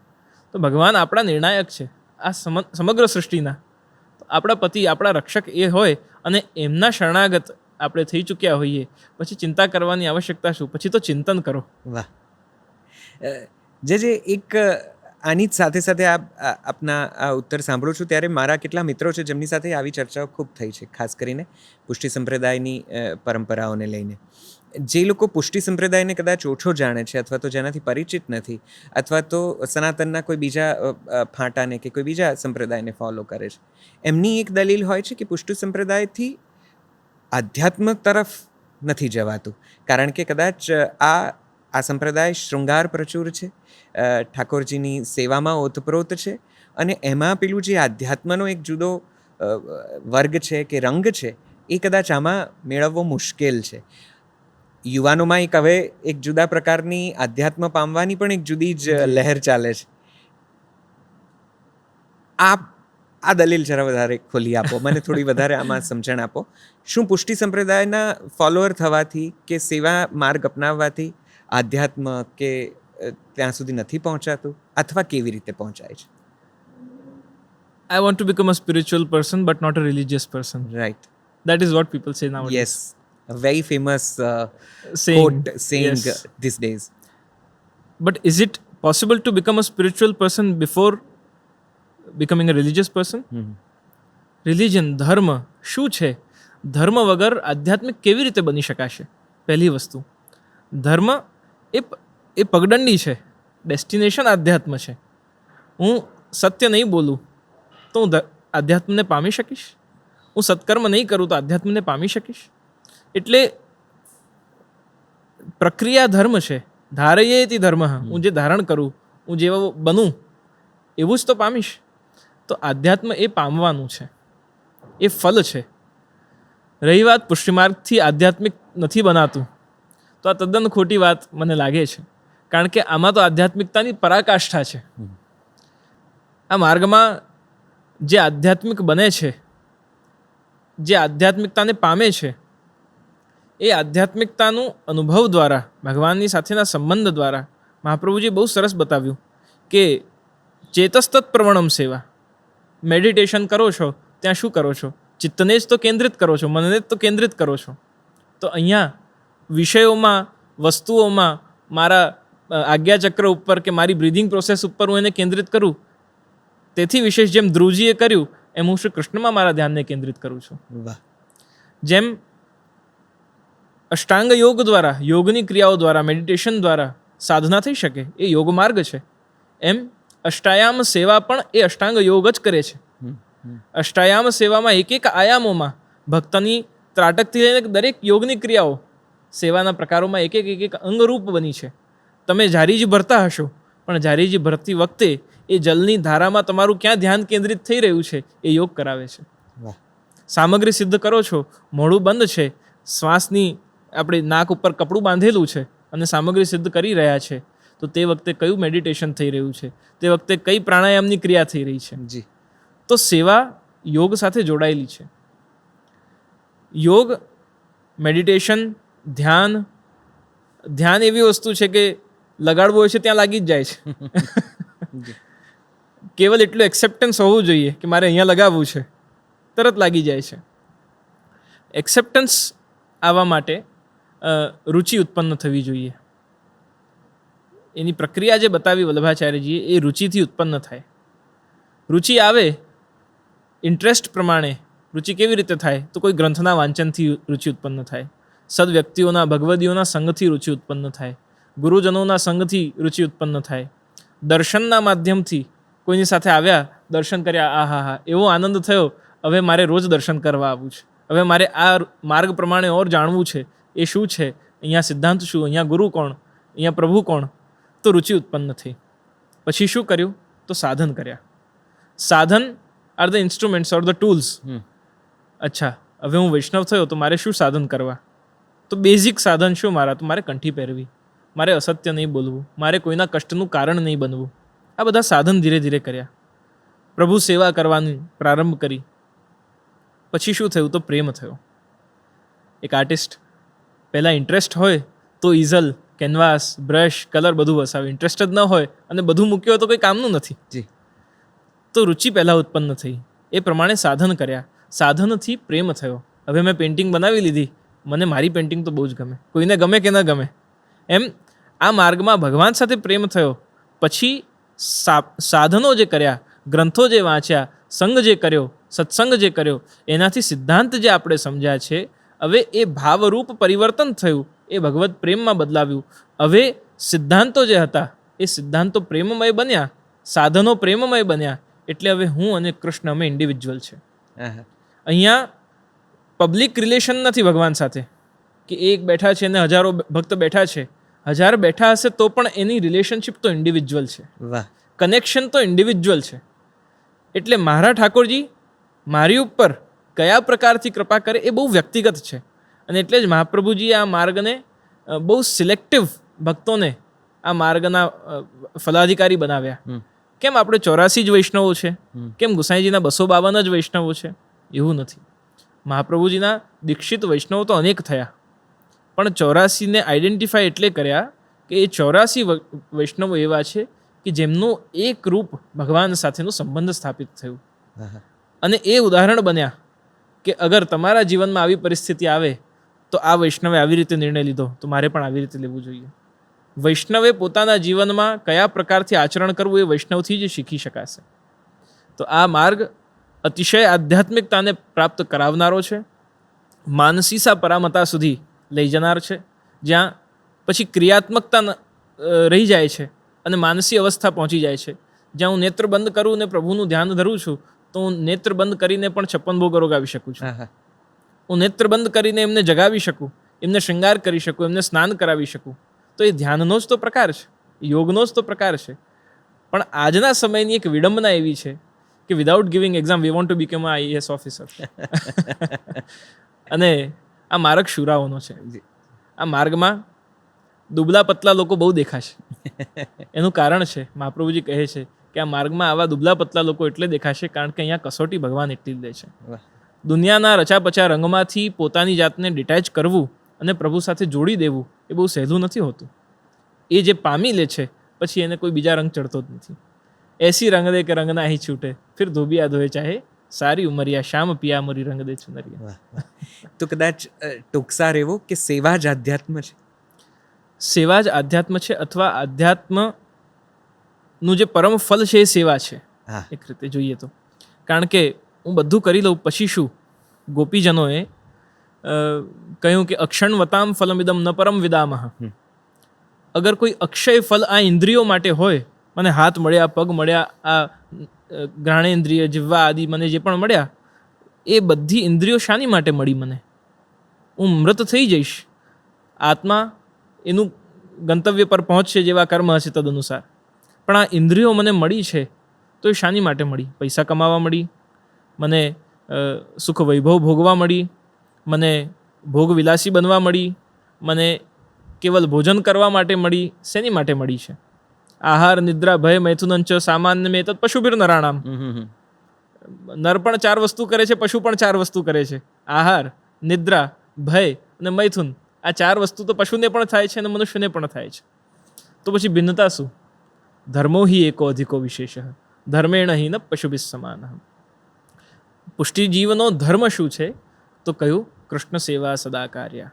તો ભગવાન આપણા નિર્ણાયક છે આ સમગ્ર સૃષ્ટિના. તો આપણા પતિ, આપણા રક્ષક એ હોય અને એમના શરણાગત આપણે થઈ ચૂક્યા હોઈએ, પછી ચિંતા કરવાની આવશ્યકતા શું? પછી તો ચિંતન કરો. વાહ. જે એક આની જ સાથે સાથે આપના આ ઉત્તર સાંભળું છું ત્યારે મારા કેટલા મિત્રો છે જેમની સાથે આવી ચર્ચાઓ ખૂબ થઈ છે, ખાસ કરીને પુષ્ટિ સંપ્રદાયની પરંપરાઓને લઈને. જે લોકો પુષ્ટિ સંપ્રદાયને કદાચ ઓછો જાણે છે, અથવા તો જેનાથી પરિચિત નથી, અથવા તો સનાતનના કોઈ બીજા ફાંટાને કે કોઈ બીજા સંપ્રદાયને ફોલો કરે છે, એમની એક દલીલ હોય છે કે પુષ્ટિ સંપ્રદાયથી આધ્યાત્મ તરફ નથી જવાતું, કારણ કે કદાચ આ સંપ્રદાય શૃંગાર પ્રચુર છે, ઠાકોરજીની સેવામાં ઓતપ્રોત છે, અને એમાં પેલું જે આધ્યાત્મનો એક જુદો વર્ગ છે કે રંગ છે એ કદાચ આમાં મેળવવો મુશ્કેલ છે. યુવાનોમાં હવે એક જુદા પ્રકારની આધ્યાત્મ પામવાની પણ એક જુદી જ લહેર ચાલે છે. આ દલીલ જરા વધારે ખોલી આપો, મને થોડી વધારે આમાં સમજણ આપો. શું પુષ્ટિ સંપ્રદાયના ફોલોઅર થવાથી કે સેવા માર્ગ અપનાવવાથી આધ્યાત્મ કે ત્યાં સુધી નથી પહોંચાતું, અથવા કેવી રીતે પહોંચાય છે? I want to become a spiritual person but not a religious person. Right. That is what people say nowadays. Yes. A very famous saying yes. These days. But is it possible to become a spiritual person before becoming a religious person? Religion, ધર્મ શું છે? ધર્મ વગર આધ્યાત્મિક કેવી રીતે બની શકાશે? પહેલી વસ્તુ, ધર્મ એ પગદંડી છે, ડેસ્ટિનેશન આધ્યાત્મ છે. હું સત્ય નહીં બોલું તો હું આધ્યાત્મને પામી શકીશ? હું સત્કર્મ નહીં કરું તો આધ્યાત્મને પામી શકીશ? એટલે પ્રક્રિયા ધર્મ છે. ધારયેતિ ધર્મ, હું જે ધારણ કરું, હું જેવો બનું એવું જ તો પામીશ. તો આધ્યાત્મ એ પામવાનું છે, એ ફલ છે. રહી વાત પુષ્ટિમાર્ગથી આધ્યાત્મિક નથી બનાતું, તો આ તદ્દન ખોટી વાત મને લાગે છે. કારણ કે આમાં તો આધ્યાત્મિકતાની પરાકાષ્ઠા છે. આ માર્ગમાં જે આધ્યાત્મિક બને છે, જે આધ્યાત્મિકતાને પામે છે, એ આધ્યાત્મિકતાનું અનુભવ દ્વારા, ભગવાનની સાથેના સંબંધ દ્વારા મહાપ્રભુજી બહુ સરસ બતાવ્યું કે ચેતસ્તત પ્રવણમ સેવા. મેડિટેશન કરો છો ત્યાં શું કરો છો? ચિત્તને જ તો કેન્દ્રિત કરો છો, મનને જ તો કેન્દ્રિત કરો છો. તો અહીંયા વિષયોમાં, વસ્તુઓમાં, મારા આજ્ઞાચક્ર ઉપર કે મારી બ્રીધિંગ પ્રોસેસ ઉપર હું એને કેન્દ્રિત કરું, તેથી વિશેષ જેમ ધ્રુવજીએ કર્યું એમ હું શ્રી કૃષ્ણમાં મારા ધ્યાનને કેન્દ્રિત કરું છું. જેમ અષ્ટાંગ યોગ દ્વારા, યોગની ક્રિયાઓ દ્વારા, મેડિટેશન દ્વારા સાધના થઈ શકે, એ યોગ માર્ગ છે. એમ અષ્ટાયામ સેવા પણ એ અષ્ટાંગ યોગ જ કરે છે. અષ્ટાયામ સેવામાં એક એક આયામોમાં ભક્તની ત્રાટકથી લઈને દરેક યોગની ક્રિયાઓ, સેવાના પ્રકારોમાં એક એક અંગરૂપ બની છે. તમે જારીજી ભરતા હશો, પણ જારીજી ભરતી વખતે એ જલની ધારામાં તમારું ક્યાં ધ્યાન કેન્દ્રિત થઈ રહ્યું છે એ યોગ કરાવે છે. સામગ્રી સિદ્ધ કરો છો, મોઢું બંધ છે, શ્વાસની આપણે નાક ઉપર કપડું બાંધેલું છે અને સામગ્રી સિદ્ધ કરી રહ્યા છે, તો તે વખતે કયું મેડિટેશન થઈ રહ્યું છે, તે વખતે કઈ પ્રાણાયામની ક્રિયા થઈ રહી છે. જી. તો સેવા યોગ સાથે જોડાયેલી છે. યોગ, મેડિટેશન, ધ્યાન એવી વસ્તુ છે કે લગાડવું હોય છે ત્યાં લાગી જ જાય છે. કેવલ એટલું એક્સેપ્ટન્સ હોવું જોઈએ કે મારે અહીંયા લગાવવું છે, તરત લાગી જાય છે. એક્સેપ્ટન્સ આવવા માટે રુચિ ઉત્પન્ન થવી જોઈએ. એની પ્રક્રિયા જે બતાવી વલ્લભાચાર્યજીએ એ રુચિથી ઉત્પન્ન થાય. રુચિ આવે ઇન્ટરેસ્ટ પ્રમાણે. રુચિ કેવી રીતે થાય? તો કોઈ ગ્રંથના વાંચનથી રુચિ ઉત્પન્ન થાય, સદવ્યક્તિઓના, ભગવદીઓના સંગથી રુચિ ઉત્પન્ન થાય, ગુરુજનોના સંગથી રુચિ ઉત્પન્ન થાય, દર્શનના માધ્યમથી કોઈની સાથે આવ્યા, દર્શન કર્યા, આહા એવો આનંદ થયો, હવે મારે રોજ દર્શન કરવા આવવું છે, હવે મારે આ માર્ગ પ્રમાણે ઓર જાણવું છે, એ શું છે, અહીંયા સિદ્ધાંત શું, અહીંયા ગુરુ કોણ, અહીંયા પ્રભુ કોણ. તો રુચિ ઉત્પન્ન થઈ. પછી શું કર્યું? તો સાધન કર્યા. સાધન are the instruments or the tools. અચ્છા, હવે હું વૈષ્ણવ થયો તો મારે શું સાધન કરવા? તો બેઝિક સાધન શું મારા? તો મારે કંઠી પહેરવી, મારે અસત્ય નહીં બોલવું, મારે કોઈના કષ્ટનું કારણ નહીં બનવું. આ બધા સાધન ધીરે ધીરે કર્યા. પ્રભુ સેવા કરવાની પ્રારંભ કરી. પછી શું થયું? તો પ્રેમ થયો. એક આર્ટિસ્ટ પહેલાં ઇન્ટરેસ્ટ હોય તો ઇઝલ, કેનવાસ, બ્રશ, કલર બધું વસાવે. ઇન્ટરેસ્ટ જ ન હોય અને બધું મૂક્યું હોય તો કંઈ કામનું નથી. જી. તો રુચિ પહેલાં ઉત્પન્ન થઈ. એ પ્રમાણે સાધન કર્યા. સાધનથી પ્રેમ થયો. હવે મેં પેઇન્ટિંગ બનાવી લીધી, મને મારી પેઇન્ટિંગ તો બહુ જ ગમે, કોઈને ગમે કે ન ગમે. એમ આ માર્ગમાં ભગવાન સાથે પ્રેમ થયો. પછી સાધનો જે કર્યા, ગ્રંથો જે વાંચ્યા, સંગ જે કર્યો, સત્સંગ જે કર્યો, એનાથી સિદ્ધાંત જે આપણે સમજ્યા છે, હવે એ ભાવરૂપ પરિવર્તન થયું, એ ભગવત પ્રેમમાં બદલાવ્યું. હવે સિદ્ધાંતો જે હતા એ સિદ્ધાંતો પ્રેમમય બન્યા, સાધનો પ્રેમમય બન્યા. એટલે હવે હું અને કૃષ્ણ અમે ઇન્ડિવિજ્યુઅલ છે. અહીંયા પબ્લિક રિલેશન નથી ભગવાન સાથે, કે એક બેઠા છે ને હજારો ભક્ત બેઠા છે. 1000 બેઠા હશે તો પણ એની રિલેશનશિપ તો ઇન્ડિવિજ્યુઅલ છે. વાહ. કનેક્શન તો ઇન્ડિવિજ્યુઅલ છે. એટલે મારા ઠાકોરજી મારી ઉપર કયા પ્રકારથી કૃપા કરે એ બહુ વ્યક્તિગત છે. અને એટલે જ મહાપ્રભુજીએ આ માર્ગને બહુ સિલેક્ટિવ ભક્તોને આ માર્ગના ફલાધિકારી બનાવ્યા. કેમ આપણે 84 જ વૈષ્ણવો છે? કેમ ગુસાઈજીના 252 જ વૈષ્ણવો છે? એવું નથી. મહાપ્રભુજીના દીક્ષિત વૈષ્ણવો તો અનેક થયા, પણ 84ને આઈડેન્ટિફાય એટલે કર્યા કે એ 84 વૈષ્ણવો એવા છે કે જેમનું એક રૂપ ભગવાન સાથેનો સંબંધ સ્થાપિત થયું. અને એ ઉદાહરણ બન્યા કે અગર તમારા જીવનમાં આવી પરિસ્થિતિ આવે તો આ વૈષ્ણવે આવી રીતે નિર્ણય લીધો તો મારે પણ આવી રીતે લેવું જોઈએ. વૈષ્ણવે પોતાના જીવનમાં કયા પ્રકારથી આચરણ કરવું એ વૈષ્ણવથી જ શીખી શકાશે. તો આ માર્ગ અતિશય આધ્યાત્મિકતાને પ્રાપ્ત કરાવનારો છે, માનસીસા પરામતા સુધી લઈ જનાર છે, જ્યાં પછી ક્રિયાત્મકતા રહી જાય છે અને માનસી અવસ્થા પહોંચી જાય છે, જ્યાં હું નેત્ર બંધ કરું અને પ્રભુનું ધ્યાન ધરું છું તો હું નેત્ર બંધ કરીને પણ 56 ભોગ રોગાવી શકું છું. હા હા હું નેત્ર બંધ કરીને એમને જગાવી શકું, એમને શૃંગાર કરી શકું, એમને સ્નાન કરાવી શકું. તો એ ધ્યાનનો જ તો પ્રકાર છે, યોગનો જ તો પ્રકાર છે. પણ આજના સમયની એક વિડંબના એવી છે કે without giving exam we want to become a IAS officer. અને આ માર્ગ શુરાઓનો છે. જી. આ માર્ગમાં દુબળા પતલા લોકો બહુ દેખાશે. એનું કારણ છે, મહાપ્રભુજી કહે છે કે આ માર્ગમાં આવા દુબળા પતલા લોકો એટલે દેખાશે કારણ કે અહીંયા કસોટી ભગવાન એટલી જ લે છે. વાહ. દુનિયાના રચાપચા રંગમાંથી પોતાની જાતને ડિટેચ કરવું અને પ્રભુ સાથે જોડી દેવું એ બહુ સહેલું નથી હોતું. એ જે પામી લે છે પછી એને કોઈ બીજા રંગ ચડતો જ નથી. એસી રંગ દે કે રંગ ના હી છૂટે, ફિર ધોબિયા ધોએ ચાહે સારી ઉમરિયા, શ્યામ પિયા મરી રંગ દે ચુનરિયા. વાહ વાહ. તો કદાચ ટૂંકસાર એવો કે સેવા જ આધ્યાત્મ છે. સેવા જ આધ્યાત્મ છે, અથવા આધ્યાત્મનું જે પરમ ફલ છે એ સેવા છે હા એક રીતે જોઈએ તો. કારણ કે હું બધું કરી લઉં પછી શું? ગોપીજનોએ કહ્યું કે અક્ષણવતામ ફલમિદમ ન પરમ વિદામહ. અગર કોઈ અક્ષય ફલ આ ઇન્દ્રિયો માટે હોય, મને હાથ મળ્યા, પગ મળ્યા, આ ઘ્રાણેન્દ્રિય, જીવવા આદિ મને જે પણ મળ્યા, એ બધી ઇન્દ્રિયો શાની માટે મળી મને? હું મૃત થઈ જઈશ, આત્મા એનું ગંતવ્ય પર પહોંચશે જેવા કર્મ હશે તદ અનુસાર. પણ આ ઇન્દ્રિયો મને મળી છે તો એ શાની માટે મળી? પૈસા કમાવા મળી, મને સુખ વૈભવ ભોગવા મળી, મને ભોગવિલાસી બનવા મળી, મને કેવલ ભોજન કરવા માટે મળી? શેની માટે મળી છે? આહાર નિદ્રા ભય મૈથુનંચ સામાન્ય મેં તત્ પશુભીર નરાણામ. નર પણ 4 વસ્તુ કરે છે, પશુ પણ 4 વસ્તુ કરે છે. આહાર, નિદ્રા, ભય અને મૈથુન. આ 4 વસ્તુ તો પશુને પણ થાય છે અને મનુષ્યને પણ થાય છે. તો પછી ભિન્નતા શું? ધર્મો હિ એકો અધિકો વિશેષ, ધર્મેણ હિ ન પશુભિ સમાન. પુષ્ટિજીવનો ધર્મ શું છે? તો કયું? કૃષ્ણ સેવા સદા કાર્ય,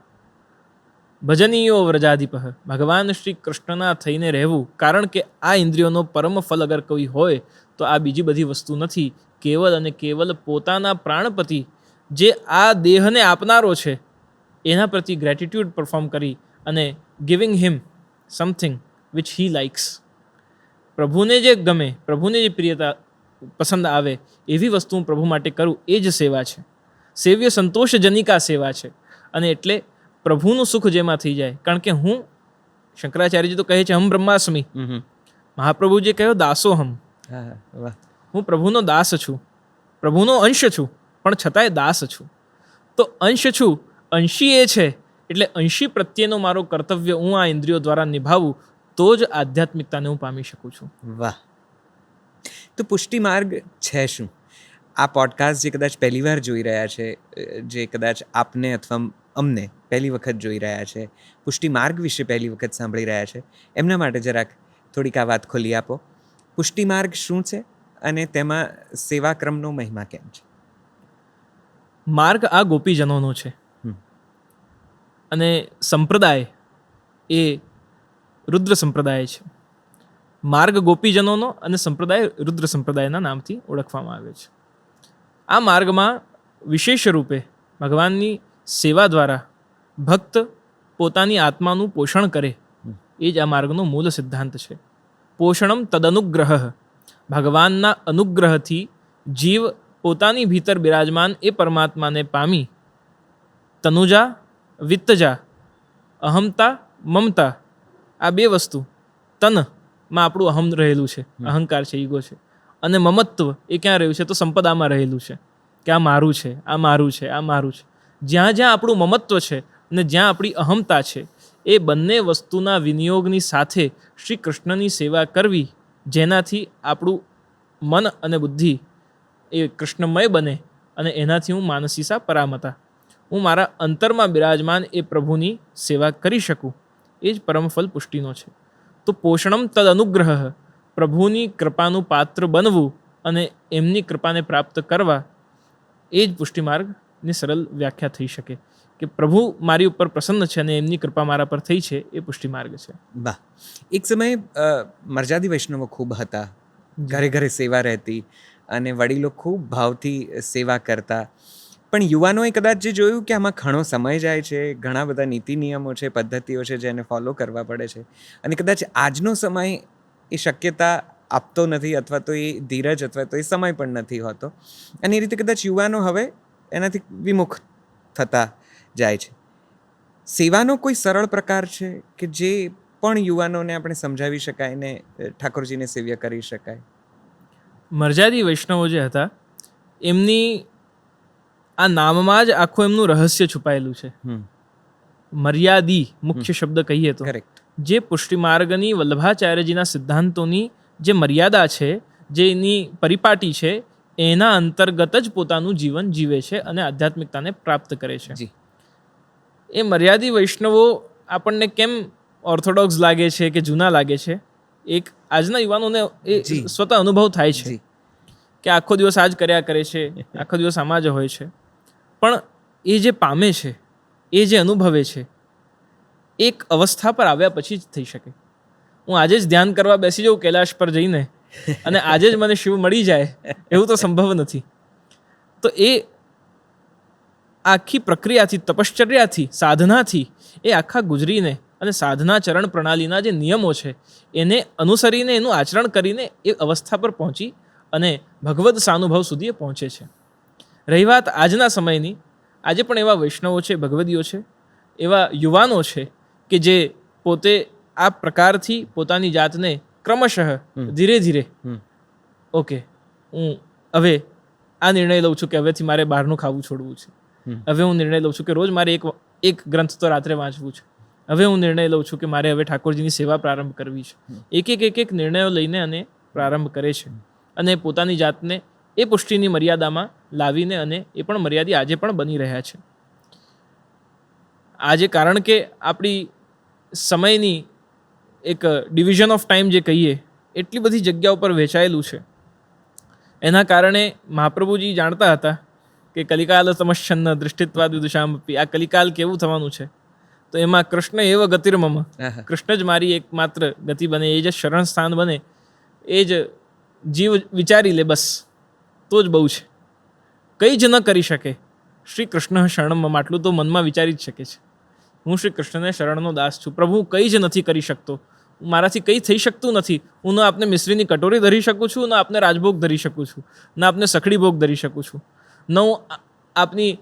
ભજનીયો વ્રજાધિપ. ભગવાન શ્રી કૃષ્ણના થઈને રહેવું. કારણ કે આ ઇન્દ્રિયોનો પરમ ફલ અગર કોઈ હોય તો આ બીજી બધી વસ્તુ નથી, કેવલ અને કેવલ પોતાના પ્રાણપતિ જે આ દેહને આપનારો છે એના પ્રતિ ગ્રેટિટ્યૂડ પરફોર્મ કરી અને giving him something which he likes. પ્રભુને જે ગમે, પ્રભુને જે પ્રિયતા પસંદ આવે એવી વસ્તુ હું પ્રભુ માટે કરું, એ જ સેવા છે. સેવ્ય સંતોષજનિકા સેવા છે. અને એટલે પ્રભુનું સુખ જેમાં થઈ જાય. કારણ કે હું, શંકરાચાર્યજી તો કહે છે હમ બ્રહ્માસ્મિ, મહાપ્રભુજી કહ્યું દાસોહમ. હા વાહ. હું પ્રભુનો દાસ છું, પ્રભુનો અંશ છું, પણ છતાંય દાસ છું. તો અંશ છું, અંશી એ છે એટલે અંશી પ્રત્યેનો મારો કર્તવ્ય હું આ ઇન્દ્રિયો દ્વારા નિભાવું તો જ આધ્યાત્મિકતાને હું પામી શકું છું. વાહ. તો પુષ્ટિ માર્ગ છે શું? આ પોડકાસ્ટ જે કદાચ પહેલી વાર જોઈ રહ્યા છે, જે કદાચ આપને અથવા અમને પહેલી વખત જોઈ રહ્યા છે, પુષ્ટિ માર્ગ વિશે પહેલી વખત સાંભળી રહ્યા છે, એમના માટે જરાક થોડીક આ વાત ખોલી આપો. પુષ્ટિ માર્ગ શું છે અને તેમાં સેવાક્રમનો મહિમા કેમ છે? માર્ગ આ ગોપીજનોનો છે અને સંપ્રદાય એ રુદ્ર સંપ્રદાય છે. માર્ગ ગોપીજનોનો અને સંપ્રદાય રુદ્ર સંપ્રદાયના નામથી ઓળખવામાં આવે છે. આ માર્ગમાં વિશેષ રૂપે ભગવાનની સેવા દ્વારા ભક્ત પોતાની આત્માનું પોષણ કરે એ જ આ માર્ગનો મૂળ સિદ્ધાંત છે. પોષણમ તદનુગ્રહ. ભગવાનના અનુગ્રહથી જીવ પોતાની ભીતર બિરાજમાન એ પરમાત્માને પામી તનુજા વિત્તજા, અહમતા મમતા, આ 2 વસ્તુ, તનમાં આપણું અહમ રહેલું છે, અહંકાર છે, ઈગો છે, અને મમત્વ એ ક્યાં રહ્યું છે? તો સંપદામાં રહેલું છે કે આ મારું છે, આ મારું છે, આ મારું છે. જ્યાં જ્યાં આપણું મમત્વ છે અને જ્યાં આપણી અહમતા છે, એ બંને વસ્તુના વિનિયોગની સાથે શ્રી કૃષ્ણની સેવા કરવી, જેનાથી આપણું મન અને બુદ્ધિ એ કૃષ્ણમય બને અને એનાથી હું માનસીસા પરામતા, હું મારા અંતરમાં બિરાજમાન એ પ્રભુની સેવા કરી શકું, એ જ પરમફલ પુષ્ટિનો છે. તો પોષણમ તદ અનુગ્રહ, પ્રભુની કૃપાનું પાત્ર બનવું અને એમની કૃપાને પ્રાપ્ત કરવા, એ જ પુષ્ટિ માર્ગની સરળ વ્યાખ્યા થઈ શકે કે પ્રભુ મારી ઉપર પ્રસન્ન છે અને એમની કૃપા મારા પર થઈ છે, એ પુષ્ટિ માર્ગ છે. વાહ. એક સમયે મર્યાદી વૈષ્ણવો ખૂબ હતા, ઘરે ઘરે સેવા રહેતી અને વડીલો ખૂબ ભાવથી સેવા કરતા. પણ યુવાનોએ કદાચ જે જોયું કે આમાં ઘણો સમય જાય છે, ઘણા બધા નીતિ નિયમો છે, પદ્ધતિઓ છે જેને ફોલો કરવા પડે છે, અને કદાચ આજનો સમય એ શક્યતા આપતો નથી, અથવા તો એ ધીરજ અથવા તો એ સમય પણ નથી હોતો, અને એ રીતે કદાચ યુવાનો હવે એનાથી વિમુખ થતા જાય છે. સેવાનો કોઈ સરળ પ્રકાર છે કે જે પણ યુવાનોને આપણે સમજાવી શકાય ને ઠાકોરજીને સેવ્ય કરી શકાય? મર્યાદી વૈષ્ણવો જે હતા એમની આ નામમાં જ આખું એમનું રહસ્ય છુપાયેલું છે. મર્યાદી મુખ્ય શબ્દ કહીએ તો કરેક્ટ. જે પુષ્ટિમાર્ગની વલ્લભાચાર્યજીના સિદ્ધાંતોની જે મર્યાદા છે, જે એની પરિપાટી છે, એના અંતર્ગત જ પોતાનું જીવન જીવે છે અને આધ્યાત્મિકતાને પ્રાપ્ત કરે છે. જી. એ મર્યાદી વૈષ્ણવો આપણને કેમ ઓર્થોડોક્સ લાગે છે કે જૂના લાગે છે, એક આજના યુવાનોને એ જી. સ્વતઃ અનુભવ થાય છે જી. કે આખો દિવસ આ જ કર્યા કરે છે, આખો દિવસ આમાં જ હોય છે. પણ એ જે પામે છે, એ જે અનુભવે છે, એક અવસ્થા પર આવ્યા પછી જ થઈ શકે. હું આજે જ ધ્યાન કરવા બેસી જાઉં કૈલાશ પર જઈને અને આજે જ મને શિવ મળી જાય, એવું તો સંભવ નથી. તો એ આખી પ્રક્રિયાથી, તપશ્ચર્યાથી, સાધનાથી એ આખા ગુજરીને અને સાધના ચરણ પ્રણાલીના જે નિયમો છે એને અનુસરીને, એનું આચરણ કરીને એ અવસ્થા પર પહોંચી અને ભગવદ સાનુભવ સુધી એ પહોંચે છે. રહી વાત આજના સમયની, આજે પણ એવા વૈષ્ણવો છે, ભગવદીઓ છે, એવા યુવાનો છે કે જે પોતે આ પ્રકારથી પોતાની જાતને ક્રમશઃ ધીરે ધીરે ઓકે, હું હવે આ નિર્ણય લઉં છું કે હવેથી મારે બહારનું ખાવું છોડવું છે. હવે હું નિર્ણય લઉં છું કે રોજ મારે એક ગ્રંથ તો રાત્રે વાંચવું છે. હવે હું નિર્ણય લઉં છું કે મારે હવે ઠાકોરજીની સેવા પ્રારંભ કરવી છે. એક નિર્ણયો લઈને અને પ્રારંભ કરે છે અને પોતાની જાતને એ પુષ્ટિની મર્યાદામાં લાવીને, અને એ પણ મર્યાદી આજે પણ બની રહ્યા છે. આજે કારણ કે આપણી સમયની એક ડિવિઝન ઓફ ટાઈમ જે કહીએ, એટલી બધી જગ્યા ઉપર વહેંચાયેલું છે, એના કારણે મહાપ્રભુજી જાણતા હતા કે કલિકાલ તમશ્ચન્ન દૃષ્ટિત્વાદ વિદુષામપી, આ કલિકાલ કેવું થવાનું છે. તો એમાં કૃષ્ણ એવ ગતિર્મમ, કૃષ્ણ જ મારી એકમાત્ર ગતિ બને, એ જ શરણ સ્થાન બને, એ જ જીવ વિચારી લે, બસ તો જ બહુ છે. કંઈ જ ન કરી શકે શ્રી કૃષ્ણ શરણમ, આટલું તો મનમાં વિચારી જ શકે છે. હું શ્રી કૃષ્ણને શરણનો દાસ છું. પ્રભુ કંઈ જ નથી કરી શકતો, મારાથી કંઈ થઈ શકતું નથી. હું ન આપને મિશ્રીની કટોરી ધરી શકું છું, ન આપને રાજભોગ ધરી શકું છું, ન આપને સખડી ભોગ ધરી શકું છું, ન હું આપની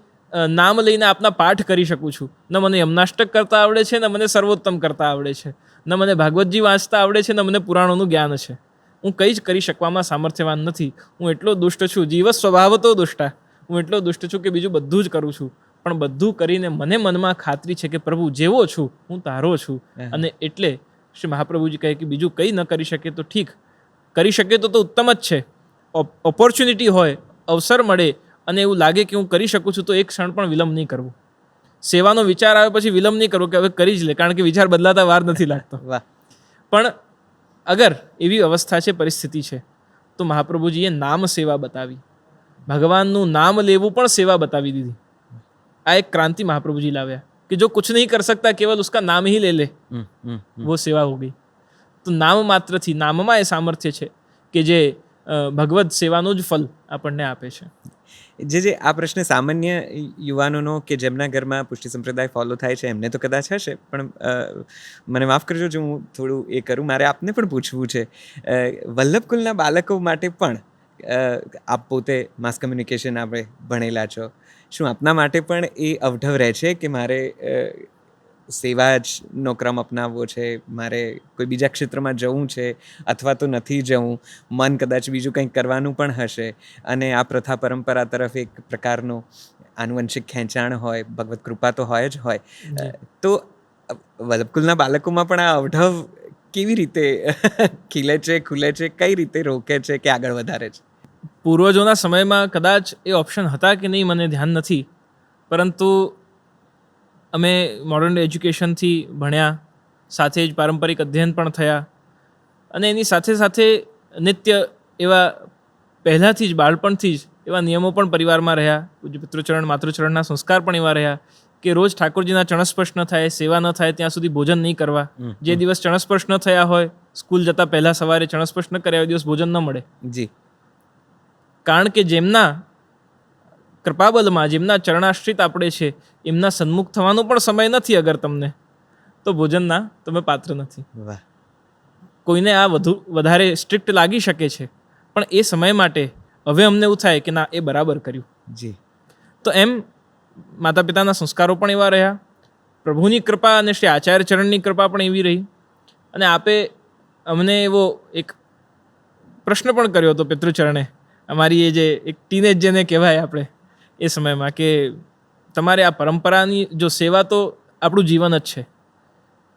નામ લઈને આપના પાઠ કરી શકું છું. ન મને યમનાષ્ટક કરતા આવડે છે, ન મને સર્વોત્તમ કરતા આવડે છે, ન મને ભાગવતજી વાંચતા આવડે છે, ન મને પુરાણોનું જ્ઞાન છે. હું કંઈ જ કરી શકવામાં સામર્થ્યવાન નથી. હું એટલો દુષ્ટ છું, જીવ સ્વભાવતો દુષ્ટા. હું એટલો દુષ્ટ છું કે બીજું બધું જ કરું છું, પણ બધું કરીને મને મનમાં ખાતરી છે કે પ્રભુ જેવો છું હું તારો છું. અને એટલે શ્રી મહાપ્રભુજી કહે કે બીજું કંઈ ન કરી શકે તો ઠીક, કરી શકે તો ઉત્તમ જ છે. ઓપોર્ચ્યુનિટી હોય, અવસર મળે અને એવું લાગે કે હું કરી શકું છું, તો એક ક્ષણ પણ વિલંબ નહીં કરવું. સેવાનો વિચાર આવે પછી વિલંબ નહીં કરવો કે હવે કરી જ લે, કારણ કે વિચાર બદલાતા વાર નથી લાગતો. પણ અગર એવી અવસ્થા છે, પરિસ્થિતિ છે, તો મહાપ્રભુજીએ નામ સેવા બતાવી, ભગવાનનું નામ લેવું પણ સેવા બતાવી દીધી. આ એક ક્રાંતિ મહાપ્રભુજી લાવ્યા કે જો કુછ નહીં કર सकता, केवल उसका नाम ही ले ले, वो सेवा हो गई. તો નામ માત્રથી, નામમાં એ સામર્થ્ય છે કે જે ભગવદ સેવાનું જ ફલ આપણને આપે છે. જે આ પ્રશ્ન સામાન્ય યુવાનોનો કે જેમના ઘરમાં પુષ્ટિ સંપ્રદાય ફોલો થાય છે એમને તો કદાચ હશે, પણ મને માફ કરજો જો હું થોડું એ કરું, મારે આપને પણ પૂછવું છે. વલ્લભકુલના બાળકો માટે પણ આપ પોતે માસ કમ્યુનિકેશન આપણે ભણેલા છો, શું આપના માટે પણ એ અવઢવ રહે છે કે મારે સેવા જનો ક્રમ અપનાવવો છે, મારે કોઈ બીજા ક્ષેત્રમાં જવું છે, અથવા તો નથી જવું, મન કદાચ બીજું કંઈક કરવાનું પણ હશે, અને આ પ્રથા પરંપરા તરફ એક પ્રકારનો આનુવંશિક ખેંચાણ હોય, ભગવત કૃપા તો હોય જ હોય, તો વલ્લભકુલના બાળકોમાં પણ આ અવઢવ કેવી રીતે ખીલે છે, ખુલે છે, કઈ રીતે રોકે છે કે આગળ વધારે છે? પૂર્વજોના સમયમાં કદાચ એ ઓપ્શન હતા કે નહીં મને ધ્યાન નથી, પરંતુ અમે મોડર્ન એજ્યુકેશનથી ભણ્યા, સાથે જ પારંપરિક અધ્યયન પણ થયા, અને એની સાથે સાથે નિત્ય એવા પહેલાંથી જ, બાળપણથી જ એવા નિયમો પણ પરિવારમાં રહ્યા. પૂજ્ય પિતૃચરણ માતૃચરણના સંસ્કાર પણ એવા રહ્યા કે રોજ ઠાકોરજીના ચરણસ્પર્શ ન થાય, સેવા ન થાય ત્યાં સુધી ભોજન નહીં કરવા. જે દિવસ ચરણસ્પર્શ ન થયા હોય, સ્કૂલ જતા પહેલાં સવારે ચરણસ્પર્શ ન કર્યા, એ દિવસ ભોજન ન મળે. જી. કારણ કે જેમના કૃપાબલમાં, જેમના ચરણાશ્રિત આપણે છે, એમના સન્મુખ થવાનો પણ સમય નથી અગર તમને, તો ભોજનના તમે પાત્ર નથી. કોઈને આ વધારે સ્ટ્રિક્ટ લાગી શકે છે, પણ એ સમય માટે હવે અમને એવું થાય કે ના, એ બરાબર કર્યું. જી. તો એમ માતા પિતાના સંસ્કારો પણ એવા રહ્યા, પ્રભુની કૃપા અને શ્રી આચાર્ય ચરણની કૃપા પણ એવી રહી. અને આપે અમને એવો એક પ્રશ્ન પણ કર્યો હતો પિતૃચરણે, અમારી એ જે એક ટીનેજ જેને કહેવાય આપણે એ સમયમાં, કે તમારે આ પરંપરાની જો સેવા તો આપણું જીવન જ છે,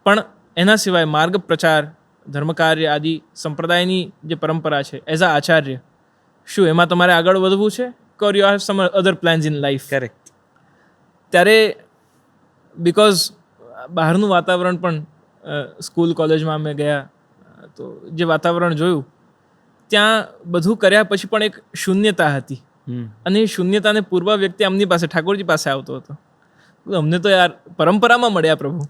પણ એના સિવાય માર્ગ પ્રચાર, ધર્મકાર્ય આદિ સંપ્રદાયની જે પરંપરા છે એઝ અ આચાર્ય, શું એમાં તમારે આગળ વધવું છે કે you have sum other plans in life? Correct. ત્યારે બિકોઝ બહારનું વાતાવરણ પણ, સ્કૂલ કોલેજમાં અમે ગયા તો જે વાતાવરણ જોયું ત્યાં બધું કર્યા પછી પણ એક શૂન્યતા હતી. અને એ શૂન્યતાને પૂરવા વ્યક્તિ અમની પાસે, ઠાકોરજી પાસે આવતો હતો. અમને તો યાર પરંપરામાં મળ્યા પ્રભુ,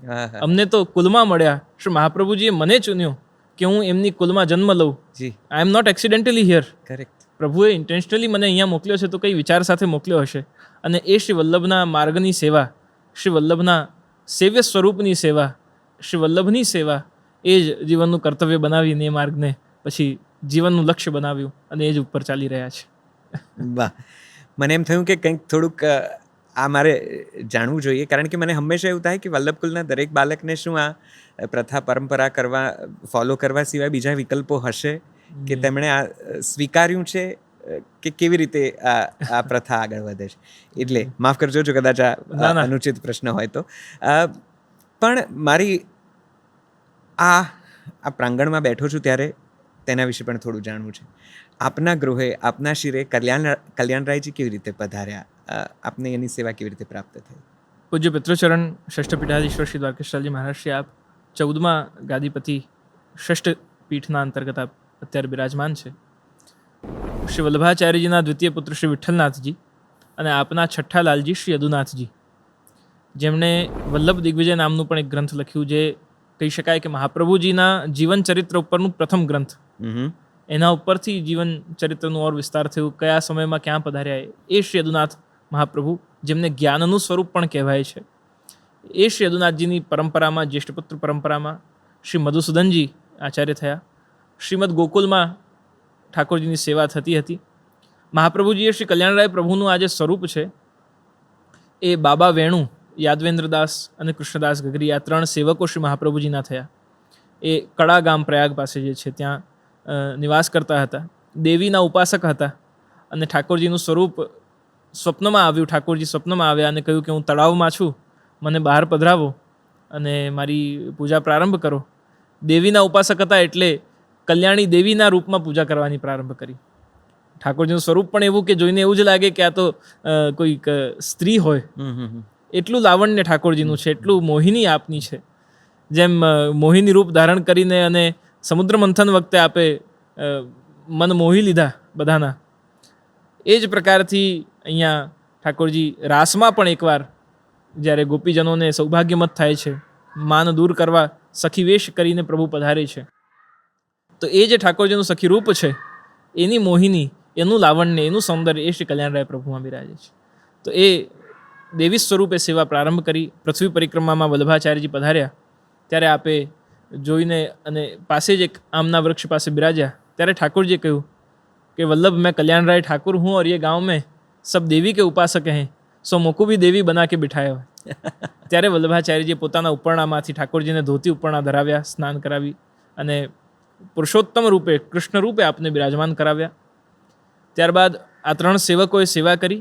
અમને તો કુલમાં મળ્યા. શું મહાપ્રભુજીએ મને ચૂન્યો કે હું એમની કુલમાં જન્મ લઉં? I am not accidentally here. Correct. પ્રભુએ ઇન્ટેન્શનલી મને અહીંયા મોકલ્યો છે તો કઈ વિચાર સાથે મોકલ્યો હશે. અને એ શ્રી વલ્લભના માર્ગની સેવા, શ્રી વલ્લભના સેવ્ય સ્વરૂપની સેવા, શ્રી વલ્લભની સેવા એ જ જીવનનું કર્તવ્ય બનાવીને એ માર્ગને પછી જીવનનું લક્ષ્ય બનાવ્યું અને એ જ ઉપર ચાલી રહ્યા છે. વાહ. મને એમ થયું કે કંઈક થોડુંક આ મારે જાણવું જોઈએ, કારણ કે મને હંમેશા એવું થાય કે વલ્લભકુલના દરેક બાળકને શું આ પ્રથા પરંપરા ફોલો કરવા સિવાય બીજા વિકલ્પો હશે કે તેમણે આ સ્વીકાર્યું છે કે કેવી રીતે આ પ્રથા આગળ વધે છે? એટલે માફ કરજો જો કદાચ આ અનુચિત પ્રશ્ન હોય તો. પણ મારી આ પ્રાંગણમાં બેઠો છું ત્યારે તેના વિશે પણ થોડું જાણવું છે. આપના ગૃહે, આપના શિરે કલ્યાણરાયજી કેવી રીતે પધાર્યા? આપને એની સેવા કેવી રીતે પ્રાપ્ત થઈ? પૂજ્ય પિતૃચરણ ષષ્ઠ પીઠાધીશ્વર શ્રી દ્વારકેશલાલજી મહારાજશ્રી આપ 14મા ગાદીપતિ ષષ્ઠ પીઠના અંતર્ગત આપ અત્યારે બિરાજમાન છે. શ્રી વલ્લભાચાર્યજીના દ્વિતીય પુત્ર શ્રી વિઠ્ઠલનાથજી અને આપના છઠ્ઠા લાલજી શ્રી યદુનાથજી, જેમણે વલ્લભ દિગ્વિજય નામનું પણ એક ગ્રંથ લખ્યું, જે કહી શકાય કે મહાપ્રભુજીના જીવન ચરિત્ર ઉપરનું પ્રથમ ગ્રંથ. એના ઉપરથી જીવન ચરિત્રનું ઓર વિસ્તાર થયું. કયા સમયમાં ક્યાં પધાર્યા એ શ્રી યદુનાથ મહાપ્રભુ, જેમને જ્ઞાનનું સ્વરૂપ પણ કહેવાય છે, એ શ્રી યદુનાથજીની પરંપરામાં, જ્યેષ્ઠપુત્ર પરંપરામાં શ્રી મધુસૂદનજી આચાર્ય થયા. શ્રીમદ ગોકુલમાં ઠાકોરજીની સેવા થતી હતી. મહાપ્રભુજીએ શ્રી કલ્યાણરાય પ્રભુનું આ જે સ્વરૂપ છે એ બાબા વેણુ, યાદવેન્દ્રદાસ અને કૃષ્ણદાસ ગગરી, આ 3 સેવકો શ્રી મહાપ્રભુજીના થયા. એ કડા ગામ પ્રયાગ પાસે જે છે ત્યાં નિવાસ કરતા હતા. દેવીના ઉપાસક હતા અને ઠાકોરજીનું સ્વરૂપ સ્વપ્નમાં આવ્યું. ઠાકોરજી સ્વપ્નમાં આવ્યા અને કહ્યું કે હું તળાવમાં છું, મને બહાર પધરાવો અને મારી પૂજા પ્રારંભ કરો. દેવીના ઉપાસક હતા એટલે કલ્યાણી દેવીના રૂપમાં પૂજા કરવાની પ્રારંભ કરી. ઠાકોરજીનું સ્વરૂપ પણ એવું કે જોઈને એવું જ લાગે કે આ તો કોઈક સ્ત્રી હોય. એટલું લાવણ્ય ઠાકોરજીનું છે, એટલું મોહિની આપની છે. જેમ મોહિની રૂપ ધારણ કરીને અને સમુદ્ર મંથન વખતે આપે મન મોહી લીધા બધાના, એ જ પ્રકારથી અહીંયા ઠાકોરજી રાસમાં પણ એકવાર જ્યારે ગોપીજનોને સૌભાગ્યમત થાય છે, માન દૂર કરવા સખી વેશ કરીને પ્રભુ પધારે છે, તો એ જે ઠાકોરજીનું સખી રૂપ છે, એની મોહિની, એનું લાવણ્ય, એનું સૌંદર્ય એ શ્રી કલ્યાણરાય પ્રભુમાં બિરાજે છે. તો એ દેવી સ્વરૂપે સેવા પ્રારંભ કરી. પૃથ્વી પરિક્રમામાં વલ્લભાચાર્યજી પધાર્યા ત્યારે આપે જોઈને અને પાસે જ એક આમના વૃક્ષ પાસે બિરાજ્યા ત્યારે ઠાકોરજીએ કહ્યું कि वल्लभ मैं कल्याण राय ठाकुर हूँ और ये गांव में सब देवी के उपासक हैं, सो मोको भी देवी बना के बिठाया હોય. ત્યારે વલ્લભાચાર્યજીએ પોતાના ઉપરણામાંથી ઠાકોરજીને ધોતી ઉપરણા ધરાવ્યા, સ્નાન કરાવી અને પુરુષોત્તમ રૂપે, કૃષ્ણ રૂપે આપને બિરાજમાન કરાવ્યા. ત્યારબાદ આ 3 સેવકોએ સેવા કરી.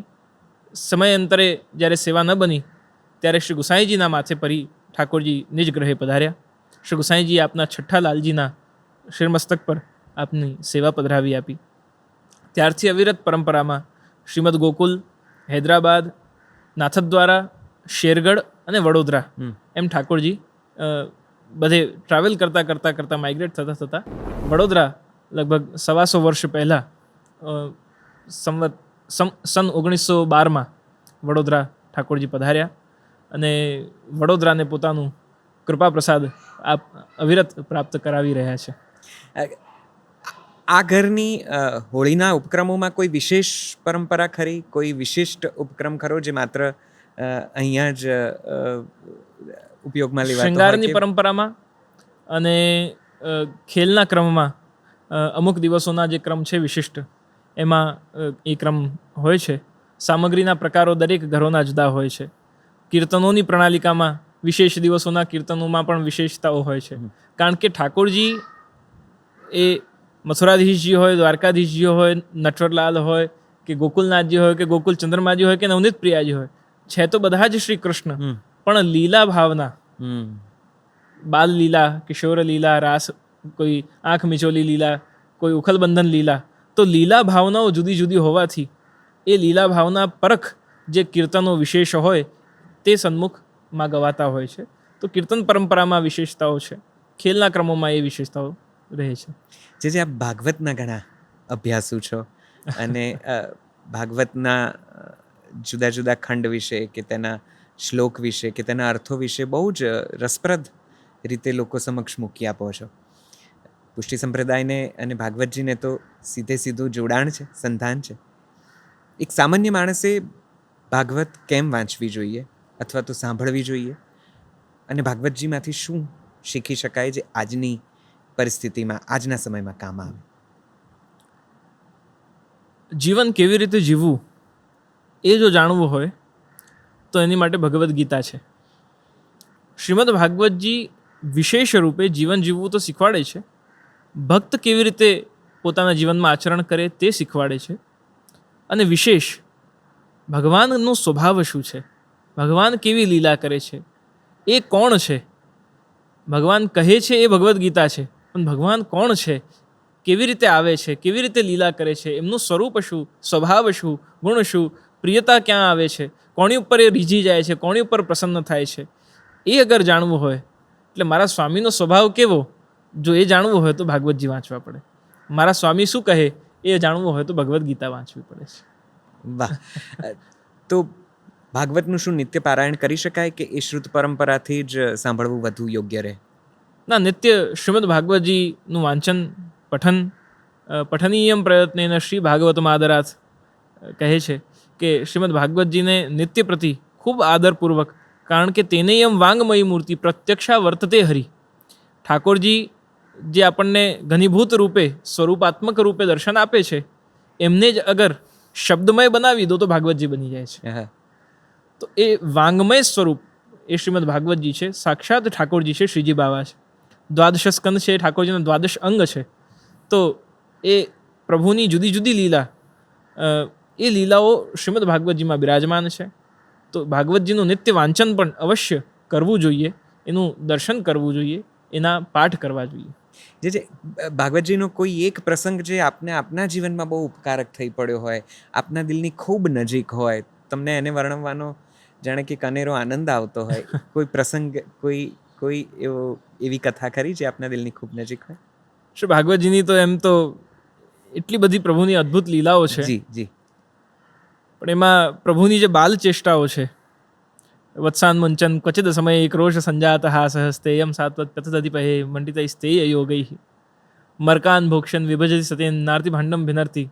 સમયાંતરે જ્યારે સેવા ન બની ત્યારે શ્રી ગુસાઈજીના માથે પરી ઠાકોરજી નિજ ગ્રહે પધાર્યા. શ્રી ગુસાઈજીએ આપના છઠ્ઠા લાલજીના શિરમસ્તક પર આપની સેવા પધરાવી આપી. ત્યારથી અવિરત પરંપરામાં શ્રીમદ ગોકુલ, હૈદરાબાદ, નાથદ્વારા, શેરગઢ અને વડોદરા એમ ઠાકોરજી બધે ટ્રાવેલ કરતાં માઇગ્રેટ થતાં વડોદરા લગભગ 125 વર્ષ પહેલાં સન 1912માં વડોદરા ઠાકોરજી પધાર્યા અને વડોદરાને પોતાનું કૃપા પ્રસાદ આપ અવિરત પ્રાપ્ત કરાવી રહ્યા છે. આ ઘરની હોળીના ઉપક્રમોમાં કોઈ વિશેષ પરંપરા ખરી? કોઈ વિશિષ્ટ ઉપક્રમ ખરો જે માત્ર અહીંયા જ ઉપયોગમાં લેવાતો હોય? શૃંગારની પરંપરામાં અને ખેલના ક્રમમાં અમુક દિવસોના જે ક્રમ છે વિશિષ્ટ, એમાં એ ક્રમ હોય છે. સામગ્રીના પ્રકારો દરેક ઘરોના જુદા હોય છે. કીર્તનોની પ્રણાલિકામાં વિશેષ દિવસોના કીર્તનોમાં પણ વિશેષતાઓ હોય છે. કારણ કે ઠાકોરજી એ મથુરાધીશજી હોય, દ્વારકાધીશજી હોય, નટવરલાલ હોય કે ગોકુલનાથજી હોય કે ગોકુલ ચંદ્રમાજી હોય કે નવનીત પ્રિયાજી હોય, છે તો બધા જ શ્રી કૃષ્ણ, પણ લીલા ભાવના, બાલ લીલા, કિશોર લીલા, રાસ, કોઈ આંખ મિચોલી લીલા, કોઈ ઉખલબંધન લીલા, તો લીલા ભાવનાઓ જુદી જુદી હોવાથી એ લીલા ભાવના પરખ જે કીર્તનો વિશેષ હોય તે સન્મુખમાં ગવાતા હોય છે. તો કીર્તન પરંપરામાં વિશેષતાઓ છે, ખેલના ક્રમોમાં એ વિશેષતાઓ રહે છે. જે આપ ભાગવતના ઘણા અભ્યાસુ છો અને ભાગવતના જુદા જુદા ખંડ વિશે કે તેના શ્લોક વિશે કે તેના અર્થો વિશે બહુ જ રસપ્રદ રીતે લોકો સમક્ષ મૂકી આપો છો. પુષ્ટિ સંપ્રદાયને અને ભાગવતજીને તો સીધું જોડાણ છે, સંધાન છે. એક સામાન્ય માણસે ભાગવત કેમ વાંચવી જોઈએ અથવા તો સાંભળવી જોઈએ, અને ભાગવતજીમાંથી શું શીખી શકાય જે આજની પરિસ્થિતિમાં, આજના સમયમાં કામ આવે? જીવન કેવી રીતે જીવવું એ જો જાણવું હોય તો એની માટે ભગવદ્ ગીતા છે. શ્રીમદ ભાગવતજી વિશેષ રૂપે જીવન જીવવું તો શીખવાડે છે, ભક્ત કેવી રીતે પોતાના જીવનમાં આચરણ કરે તે શીખવાડે છે, અને વિશેષ ભગવાનનો સ્વભાવ શું છે, ભગવાન કેવી લીલા કરે છે, એ કોણ છે. ભગવાન કહે છે એ ભગવદ્ ગીતા છે, પણ ભગવાન કોણ છે, કેવી રીતે આવે છે, કેવી રીતે લીલા કરે છે, એમનું સ્વરૂપ શું, સ્વભાવ શું, ગુણ શું, પ્રિયતા ક્યાં આવે છે, કોની ઉપર એ રીઝી જાય છે, કોની ઉપર પ્રસન્ન થાય છે, એ અગર જાણવું હોય, એટલે મારા સ્વામીનો સ્વભાવ કેવો, જો એ જાણવું હોય તો ભાગવતજી વાંચવા પડે. મારા સ્વામી શું કહે એ જાણવું હોય તો ભગવદ્ ગીતા વાંચવી પડે છે. વાહ! તો ભાગવતનું શું નિત્ય પારાયણ કરી શકાય કે એ શ્રુત પરંપરાથી જ સાંભળવું વધુ યોગ્ય રહે? ના, નિત્ય શ્રીમદ ભાગવતજીનું વાંચન, પઠન, પઠનીયમ પ્રયત્નેન શ્રી ભાગવતમ આદરાત કહે છે કે શ્રીમદ ભાગવતજીને નિત્ય પ્રતિ ખૂબ આદરપૂર્વક, કારણ કે તેનેયમ વાંગમયી મૂર્તિ પ્રત્યક્ષા વર્તતે હરિ. ઠાકોરજી જે આપણને ઘનીભૂત રૂપે, સ્વરૂપાત્મક રૂપે દર્શન આપે છે, એમને જ અગર શબ્દમય બનાવી દો તો ભાગવતજી બની જાય છે. તો એ વાંગમય સ્વરૂપ એ શ્રીમદ ભાગવતજી છે, સાક્ષાત ઠાકોરજી છે, શ્રીજી બાવા છે. દ્વાદશ સ્કંદ છે, ઠાકોરજીના દ્વાદશ અંગ છે. તો એ પ્રભુની જુદી જુદી લીલા, એ લીલાઓ શ્રીમદ ભાગવતજીમાં બિરાજમાન છે. તો ભાગવતજીનું નિત્ય વાંચન પણ અવશ્ય કરવું જોઈએ, એનું દર્શન કરવું જોઈએ, એના પાઠ કરવા જોઈએ. જે ભાગવતજીનો કોઈ એક પ્રસંગ જે આપને આપના જીવનમાં બહુ ઉપકારક થઈ પડ્યો હોય, આપના દિલની ખૂબ નજીક હોય, તમને એને વર્ણવવાનો જાણે કે અનેરો આનંદ આવતો હોય, કોઈ પ્રસંગ, કોઈ એવી કથા ખરી જે આપના દિલની ખૂબ નજીક હોય? શ્રી ભાગવતજીની તો એમ તો એટલી બધી પ્રભુની અદ્ભુત લીલાઓ છે. જી. પણ એમાં પ્રભુની જે બાલ ચેષ્ટાઓ છે, વત્સાન મુંચન ક્વચિત સમયે ક્રોશ સંજાત હાસ હસ્તેયમ સાત્વત પતદધિપહે મંડિતૈ સ્તેય યોગૈ મરકાન ભોક્ષન વિભજતી સતેન નાર્તિ ભાંડમ ભિનર્તિ.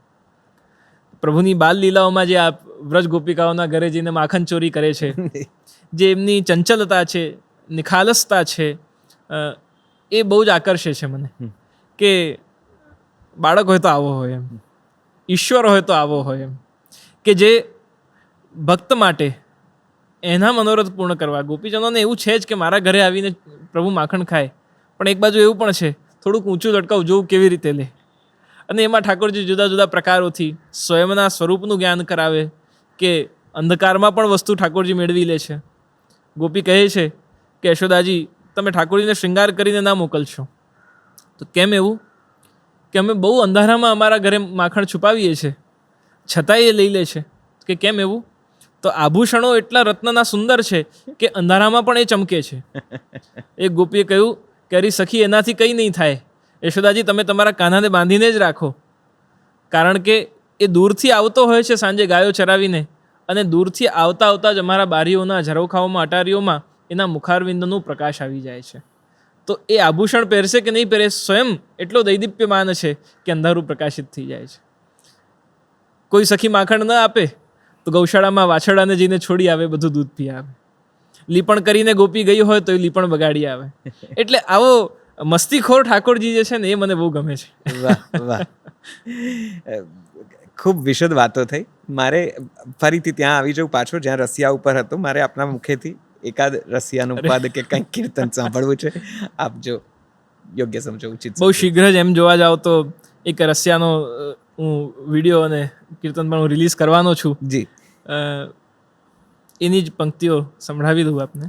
પ્રભુની બાલ લીલાઓમાં જે આ વ્રજ ગોપિકાઓના ઘરે જઈને માખણ ચોરી કરે છે, જે એમની ચંચલતા છે, નિખાલસતા છે, એ બહુ જ આકર્ષે છે મને. કે બાળક હોય તો આવો હોય એમ, ઈશ્વર હોય તો આવો હોય એમ, કે જે ભક્ત માટે એના મનોરથ પૂર્ણ કરવા. ગોપીજનોને એવું છે જ કે મારા ઘરે આવીને પ્રભુ માખણ ખાય, પણ એક બાજુ એવું પણ છે થોડુંક ઊંચું લટકાવ જોવું કેવી રીતે લે. અને એમાં ઠાકોરજી જુદા જુદા પ્રકારોથી સ્વયંના સ્વરૂપનું જ્ઞાન કરાવે, કે અંધકારમાં પણ વસ્તુ ઠાકોરજી મેળવી લે છે. ગોપી કહે છે કે યશોદાજી, તમે ઠાકોરજીને શૃંગાર કરીને ના મોકલશો. તો કેમ એવું? કે અમે બહુ અંધારામાં અમારા ઘરે માખણ છુપાવીએ છીએ, છતાંય એ લઈ લે છે. કે કેમ એવું? તો આભૂષણો એટલા રત્નના સુંદર છે કે અંધારામાં પણ એ ચમકે છે. એક ગોપીએ કહ્યું કે અરે સખી, એનાથી કંઈ નહીં થાય. યશોદાજી, તમે તમારા કાન્હાને બાંધીને જ રાખો, કારણ કે એ દૂરથી આવતો હોય છે સાંજે ગાયો ચરાવીને, અને દૂરથી આવતા આવતા જ અમારા બારીઓના ઝરોખાઓમાં, અટારીઓમાં એના મુખારવિંદનું પ્રકાશ આવી જાય છે. તો એ આભૂષણ પહેરશે કે નહીં પહેરે, સ્વયં એટલો દૈદીપ્યમાન છે કે અંધારું પ્રકાશિત થઈ જાય છે. કોઈ સખી માખણ ન આપે તો ગૌશાળામાં વાછરડાને જઈને છોડી આવે, બધું દૂધ પી આવે. લીપણ કરીને ગોપી ગઈ હોય તો એ લીપણ બગાડી આવે. એટલે આવો મસ્તીખોર ઠાકોરજી જે છે ને એ મને બહુ ગમે છે. વાહ વાહ, ખૂબ વિશદ વાતો થઈ. મારે ફરીથી ત્યાં આવી જવું પાછો જ્યાં રસિયા ઉપર હતું. મારે આપના મુખેથી એકાદ રસિયાનું પદ કે કંઈક કીર્તન સાંભળવું છે. આપ જો યોગ્ય સમજો, ઉચિત બહુ સમજો. શીઘ્ર જ એમ જોવા જાવ તો એક રશિયાનો હું વિડીયો અને કીર્તન પણ હું રિલીઝ કરવાનો છું. જી, એની જ પંક્તિઓ સંભળાવી દઉં આપને.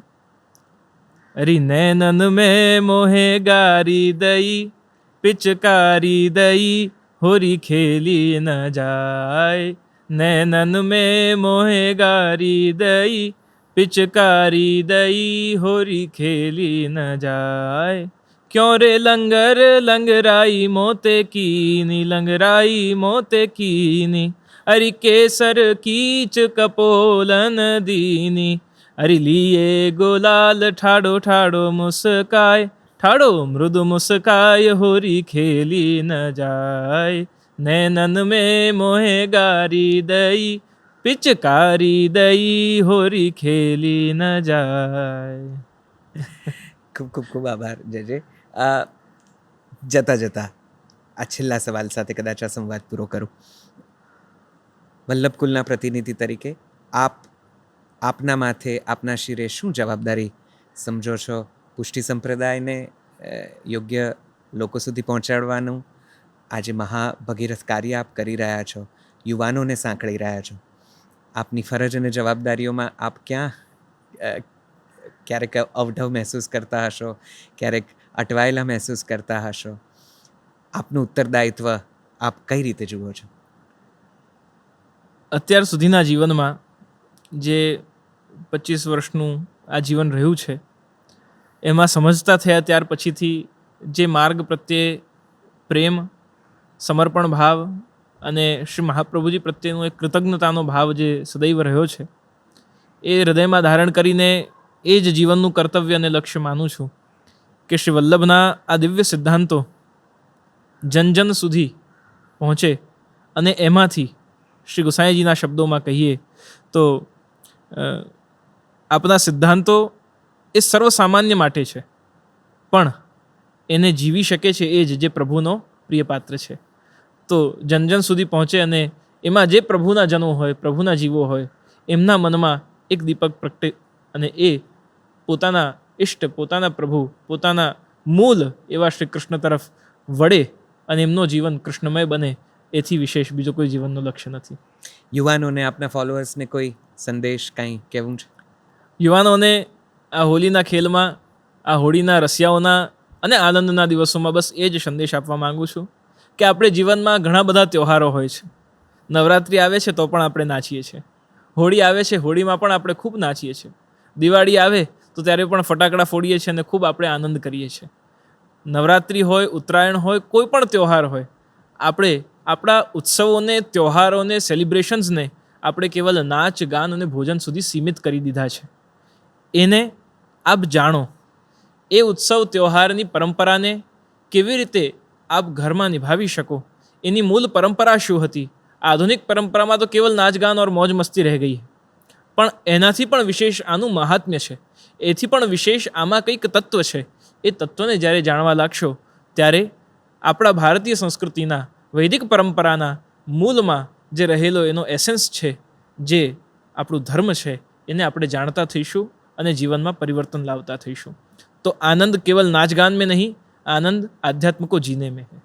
અરી નૈનન મેં મોહે ગારી દઈ, પિચકારી દઈ, હોરી ખેલી ન જાય. નૈનન મેં મોહે ગારી દઈ, પિચકારી દઈ, હોરી ખેલી ન જાય. क्यों रे लंगर लंगराई मोते कीनी, लंगराई मोते कीनी, अरि केसर कीच कपोलन दीनी, अरि लिए गुलाल ठाडो ठाडो मुस्काय, ठाडो मृदु मुस्काय, होरी खेली न जाय. नैनन में मोहे गारी दई, पिचकारी दई, होरी खेली ન જાય. ખૂબ ખૂબ ખૂબ આભાર જજે. જતા જતા આ છેલ્લા સવાલ સાથે કદાચ આ સંવાદ પૂરો કરું. વલ્લભ કુલના પ્રતિનિધિ તરીકે આપના માથે, આપના શિરે શું જવાબદારી સમજો છો? પુષ્ટિ સંપ્રદાયને યોગ્ય લોકો સુધી પહોંચાડવાનું આજે મહાભગીરથ કાર્ય આપ કરી રહ્યા છો, યુવાનોને સાંકળી રહ્યા છો. આપની ફરજ અને જવાબદારીઓમાં આપ ક્યારેક અવઢવ મહેસૂસ કરતા હશો, ક્યારેક અટવાયેલા મહેસૂસ કરતા હશો. આપનું ઉત્તરદાયિત્વ આપ કઈ રીતે જુઓ છો? અત્યાર સુધીના જીવનમાં જે 25 વર્ષનું આ જીવન રહ્યું છે, એમાં સમજતા થયા ત્યાર પછીથી જે માર્ગ પ્રત્યે પ્રેમ, સમર્પણ ભાવ અને શ્રી મહાપ્રભુજી પ્રત્યેનો એક કૃતજ્ઞતાનો ભાવ જે સદૈવ રહ્યો છે, એ હૃદયમાં ધારણ કરીને એ જ જીવનનું કર્તવ્ય અને લક્ષ્ય માનું છું કે શ્રી વલ્લભના આ દિવ્ય સિદ્ધાંતો જન જન સુધી પહોંચે અને એમાંથી શ્રી ગુસાઈજીના શબ્દોમાં કહીએ તો આપણા સિદ્ધાંતો એ સર્વસામાન્ય માટે છે, પણ એને જીવી શકે છે એ જ જે પ્રભુનો પ્રિય પાત્ર છે. તો જન જન સુધી પહોંચે અને એમાં જે પ્રભુના જનો હોય, પ્રભુના જીવો હોય, એમના મનમાં એક દીપક પ્રગટે અને એ પોતાના ઇષ્ટ, પોતાના પ્રભુ, પોતાના મૂળ એવા શ્રી કૃષ્ણ તરફ વળે અને એમનો જીવન કૃષ્ણમય બને, એથી વિશેષ બીજો કોઈ જીવનનું લક્ષ્ય નથી. યુવાનોને, આપના ફોલોઅર્સને કોઈ સંદેશ કાંઈ કહેવું છે? યુવાનોને આ હોલીના ખેલમાં, આ હોળીના રસિયાઓના અને આનંદના દિવસોમાં બસ એ જ સંદેશ આપવા માંગુ છું કે આપણે જીવનમાં ઘણા બધા તહેવારો હોય છે. નવરાત્રિ આવે છે તો પણ આપણે નાચીએ છીએ, હોળી આવે છે, હોળીમાં પણ આપણે ખૂબ નાચીએ છીએ, દિવાળી આવે તો ત્યારે પણ ફટાકડા ફોડીએ છીએ અને ખૂબ આપણે આનંદ કરીએ છીએ. નવરાત્રિ હોય, ઉત્તરાયણ હોય, કોઈ પણ તહેવાર હોય, આપણે આપણા ઉત્સવોને, તહેવારોને, સેલિબ્રેશન્સને આપણે કેવલ નાચ, ગાન અને ભોજન સુધી સીમિત કરી દીધા છે. એને આપ જાણો, એ ઉત્સવ તહેવારની પરંપરાને કેવી રીતે આપ ઘરમાં નિભાવી શકો, એની મૂળ પરંપરા શું હતી. આધુનિક પરંપરામાં તો કેવલ નાચ ગાન ઓર મોજ મસ્તી રહી ગઈ, પણ એનાથી પણ વિશેષ આનું મહાત્મ્ય છે, એથી પણ વિશેષ આમાં કંઈક તત્વ છે. એ તત્વને જ્યારે જાણવા લાગશો ત્યારે આપણા ભારતીય સંસ્કૃતિના, વૈદિક પરંપરાના મૂળમાં જે રહેલો એનો એસેન્સ છે, જે આપણું ધર્મ છે, એને આપણે જાણતા થઈશું અને જીવનમાં પરિવર્તન લાવતા થઈશું. તો આનંદ કેવલ નાચ ગાન મેં નહીં, આનંદ આધ્યાત્મ કો જીને મેં હૈ.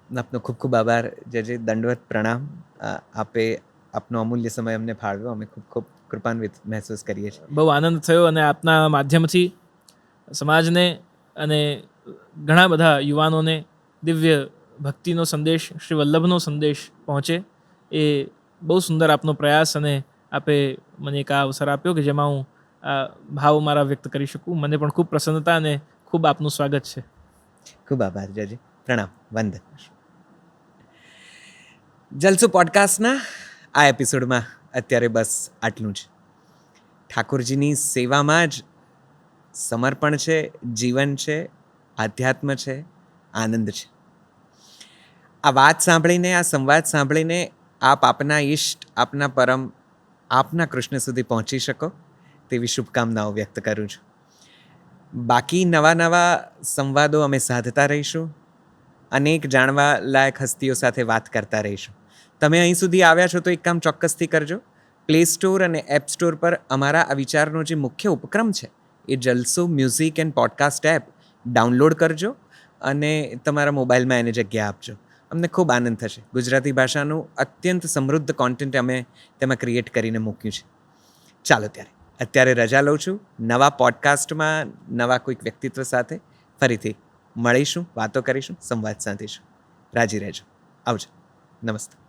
આપનો ખૂબ ખૂબ આભાર જજે, દંડવત પ્રણામ. આપે આપનો અમૂલ્ય સમય અમને ફાળવ્યો, અમે ખૂબ ખૂબ કૃપાન્વિત મહેસૂસ કરીએ છીએ. બહુ આનંદ થયો અને આપના માધ્યમથી સમાજને અને ઘણા બધા યુવાનોને દિવ્ય ભક્તિનો સંદેશ, શ્રી વલ્લભનો સંદેશ પહોંચે, એ બહુ સુંદર આપનો પ્રયાસ અને આપે મને એક આ અવસર આપ્યો કે જેમાં હું આ ભાવ મારા વ્યક્ત કરી શકું. મને પણ ખૂબ પ્રસન્નતા અને ખૂબ આપનું સ્વાગત છે. ખૂબ આભાર જજે, પ્રણામ, વંદ. જલસો પોડકાસ્ટના આ એપિસોડમાં અત્યારે બસ આટલું જ. ઠાકોરજીની સેવામાં જ સમર્પણ છે, જીવન છે, આધ્યાત્મ છે, આનંદ છે. આ વાત સાંભળીને, આ સંવાદ સાંભળીને આપ આપના ઈષ્ટ, આપના પરમ, આપના કૃષ્ણ સુધી પહોંચી શકો તેવી શુભકામનાઓ વ્યક્ત કરું છું. બાકી નવા સંવાદો અમે સાધતા રહીશું. અનેક જાણવા લાયક હસ્તીઓ સાથે વાત કરતા રહીશું. તમે અહીં સુધી આવ્યા છો તો એક કામ ચોક્કસથી કરજો. પ્લે સ્ટોર અને એપ સ્ટોર પર અમારા આ વિચારનો જે મુખ્ય ઉપક્રમ છે એ Jalso music and podcast app download કરજો અને તમારા મોબાઈલમાં એને જગ્યા આપજો. અમને ખૂબ આનંદ થશે. ગુજરાતી ભાષાનું અત્યંત સમૃદ્ધ કોન્ટેન્ટ અમે તેમાં ક્રિએટ કરીને મૂક્યું છે. ચાલો ત્યારે અત્યારે રજા લઉં છું. નવા પોડકાસ્ટમાં નવા કોઈક વ્યક્તિત્વ સાથે ફરીથી મળીશું, વાતો કરીશું, સંવાદ સાધીશું. રાજી રહેજો. આવજો. નમસ્તે.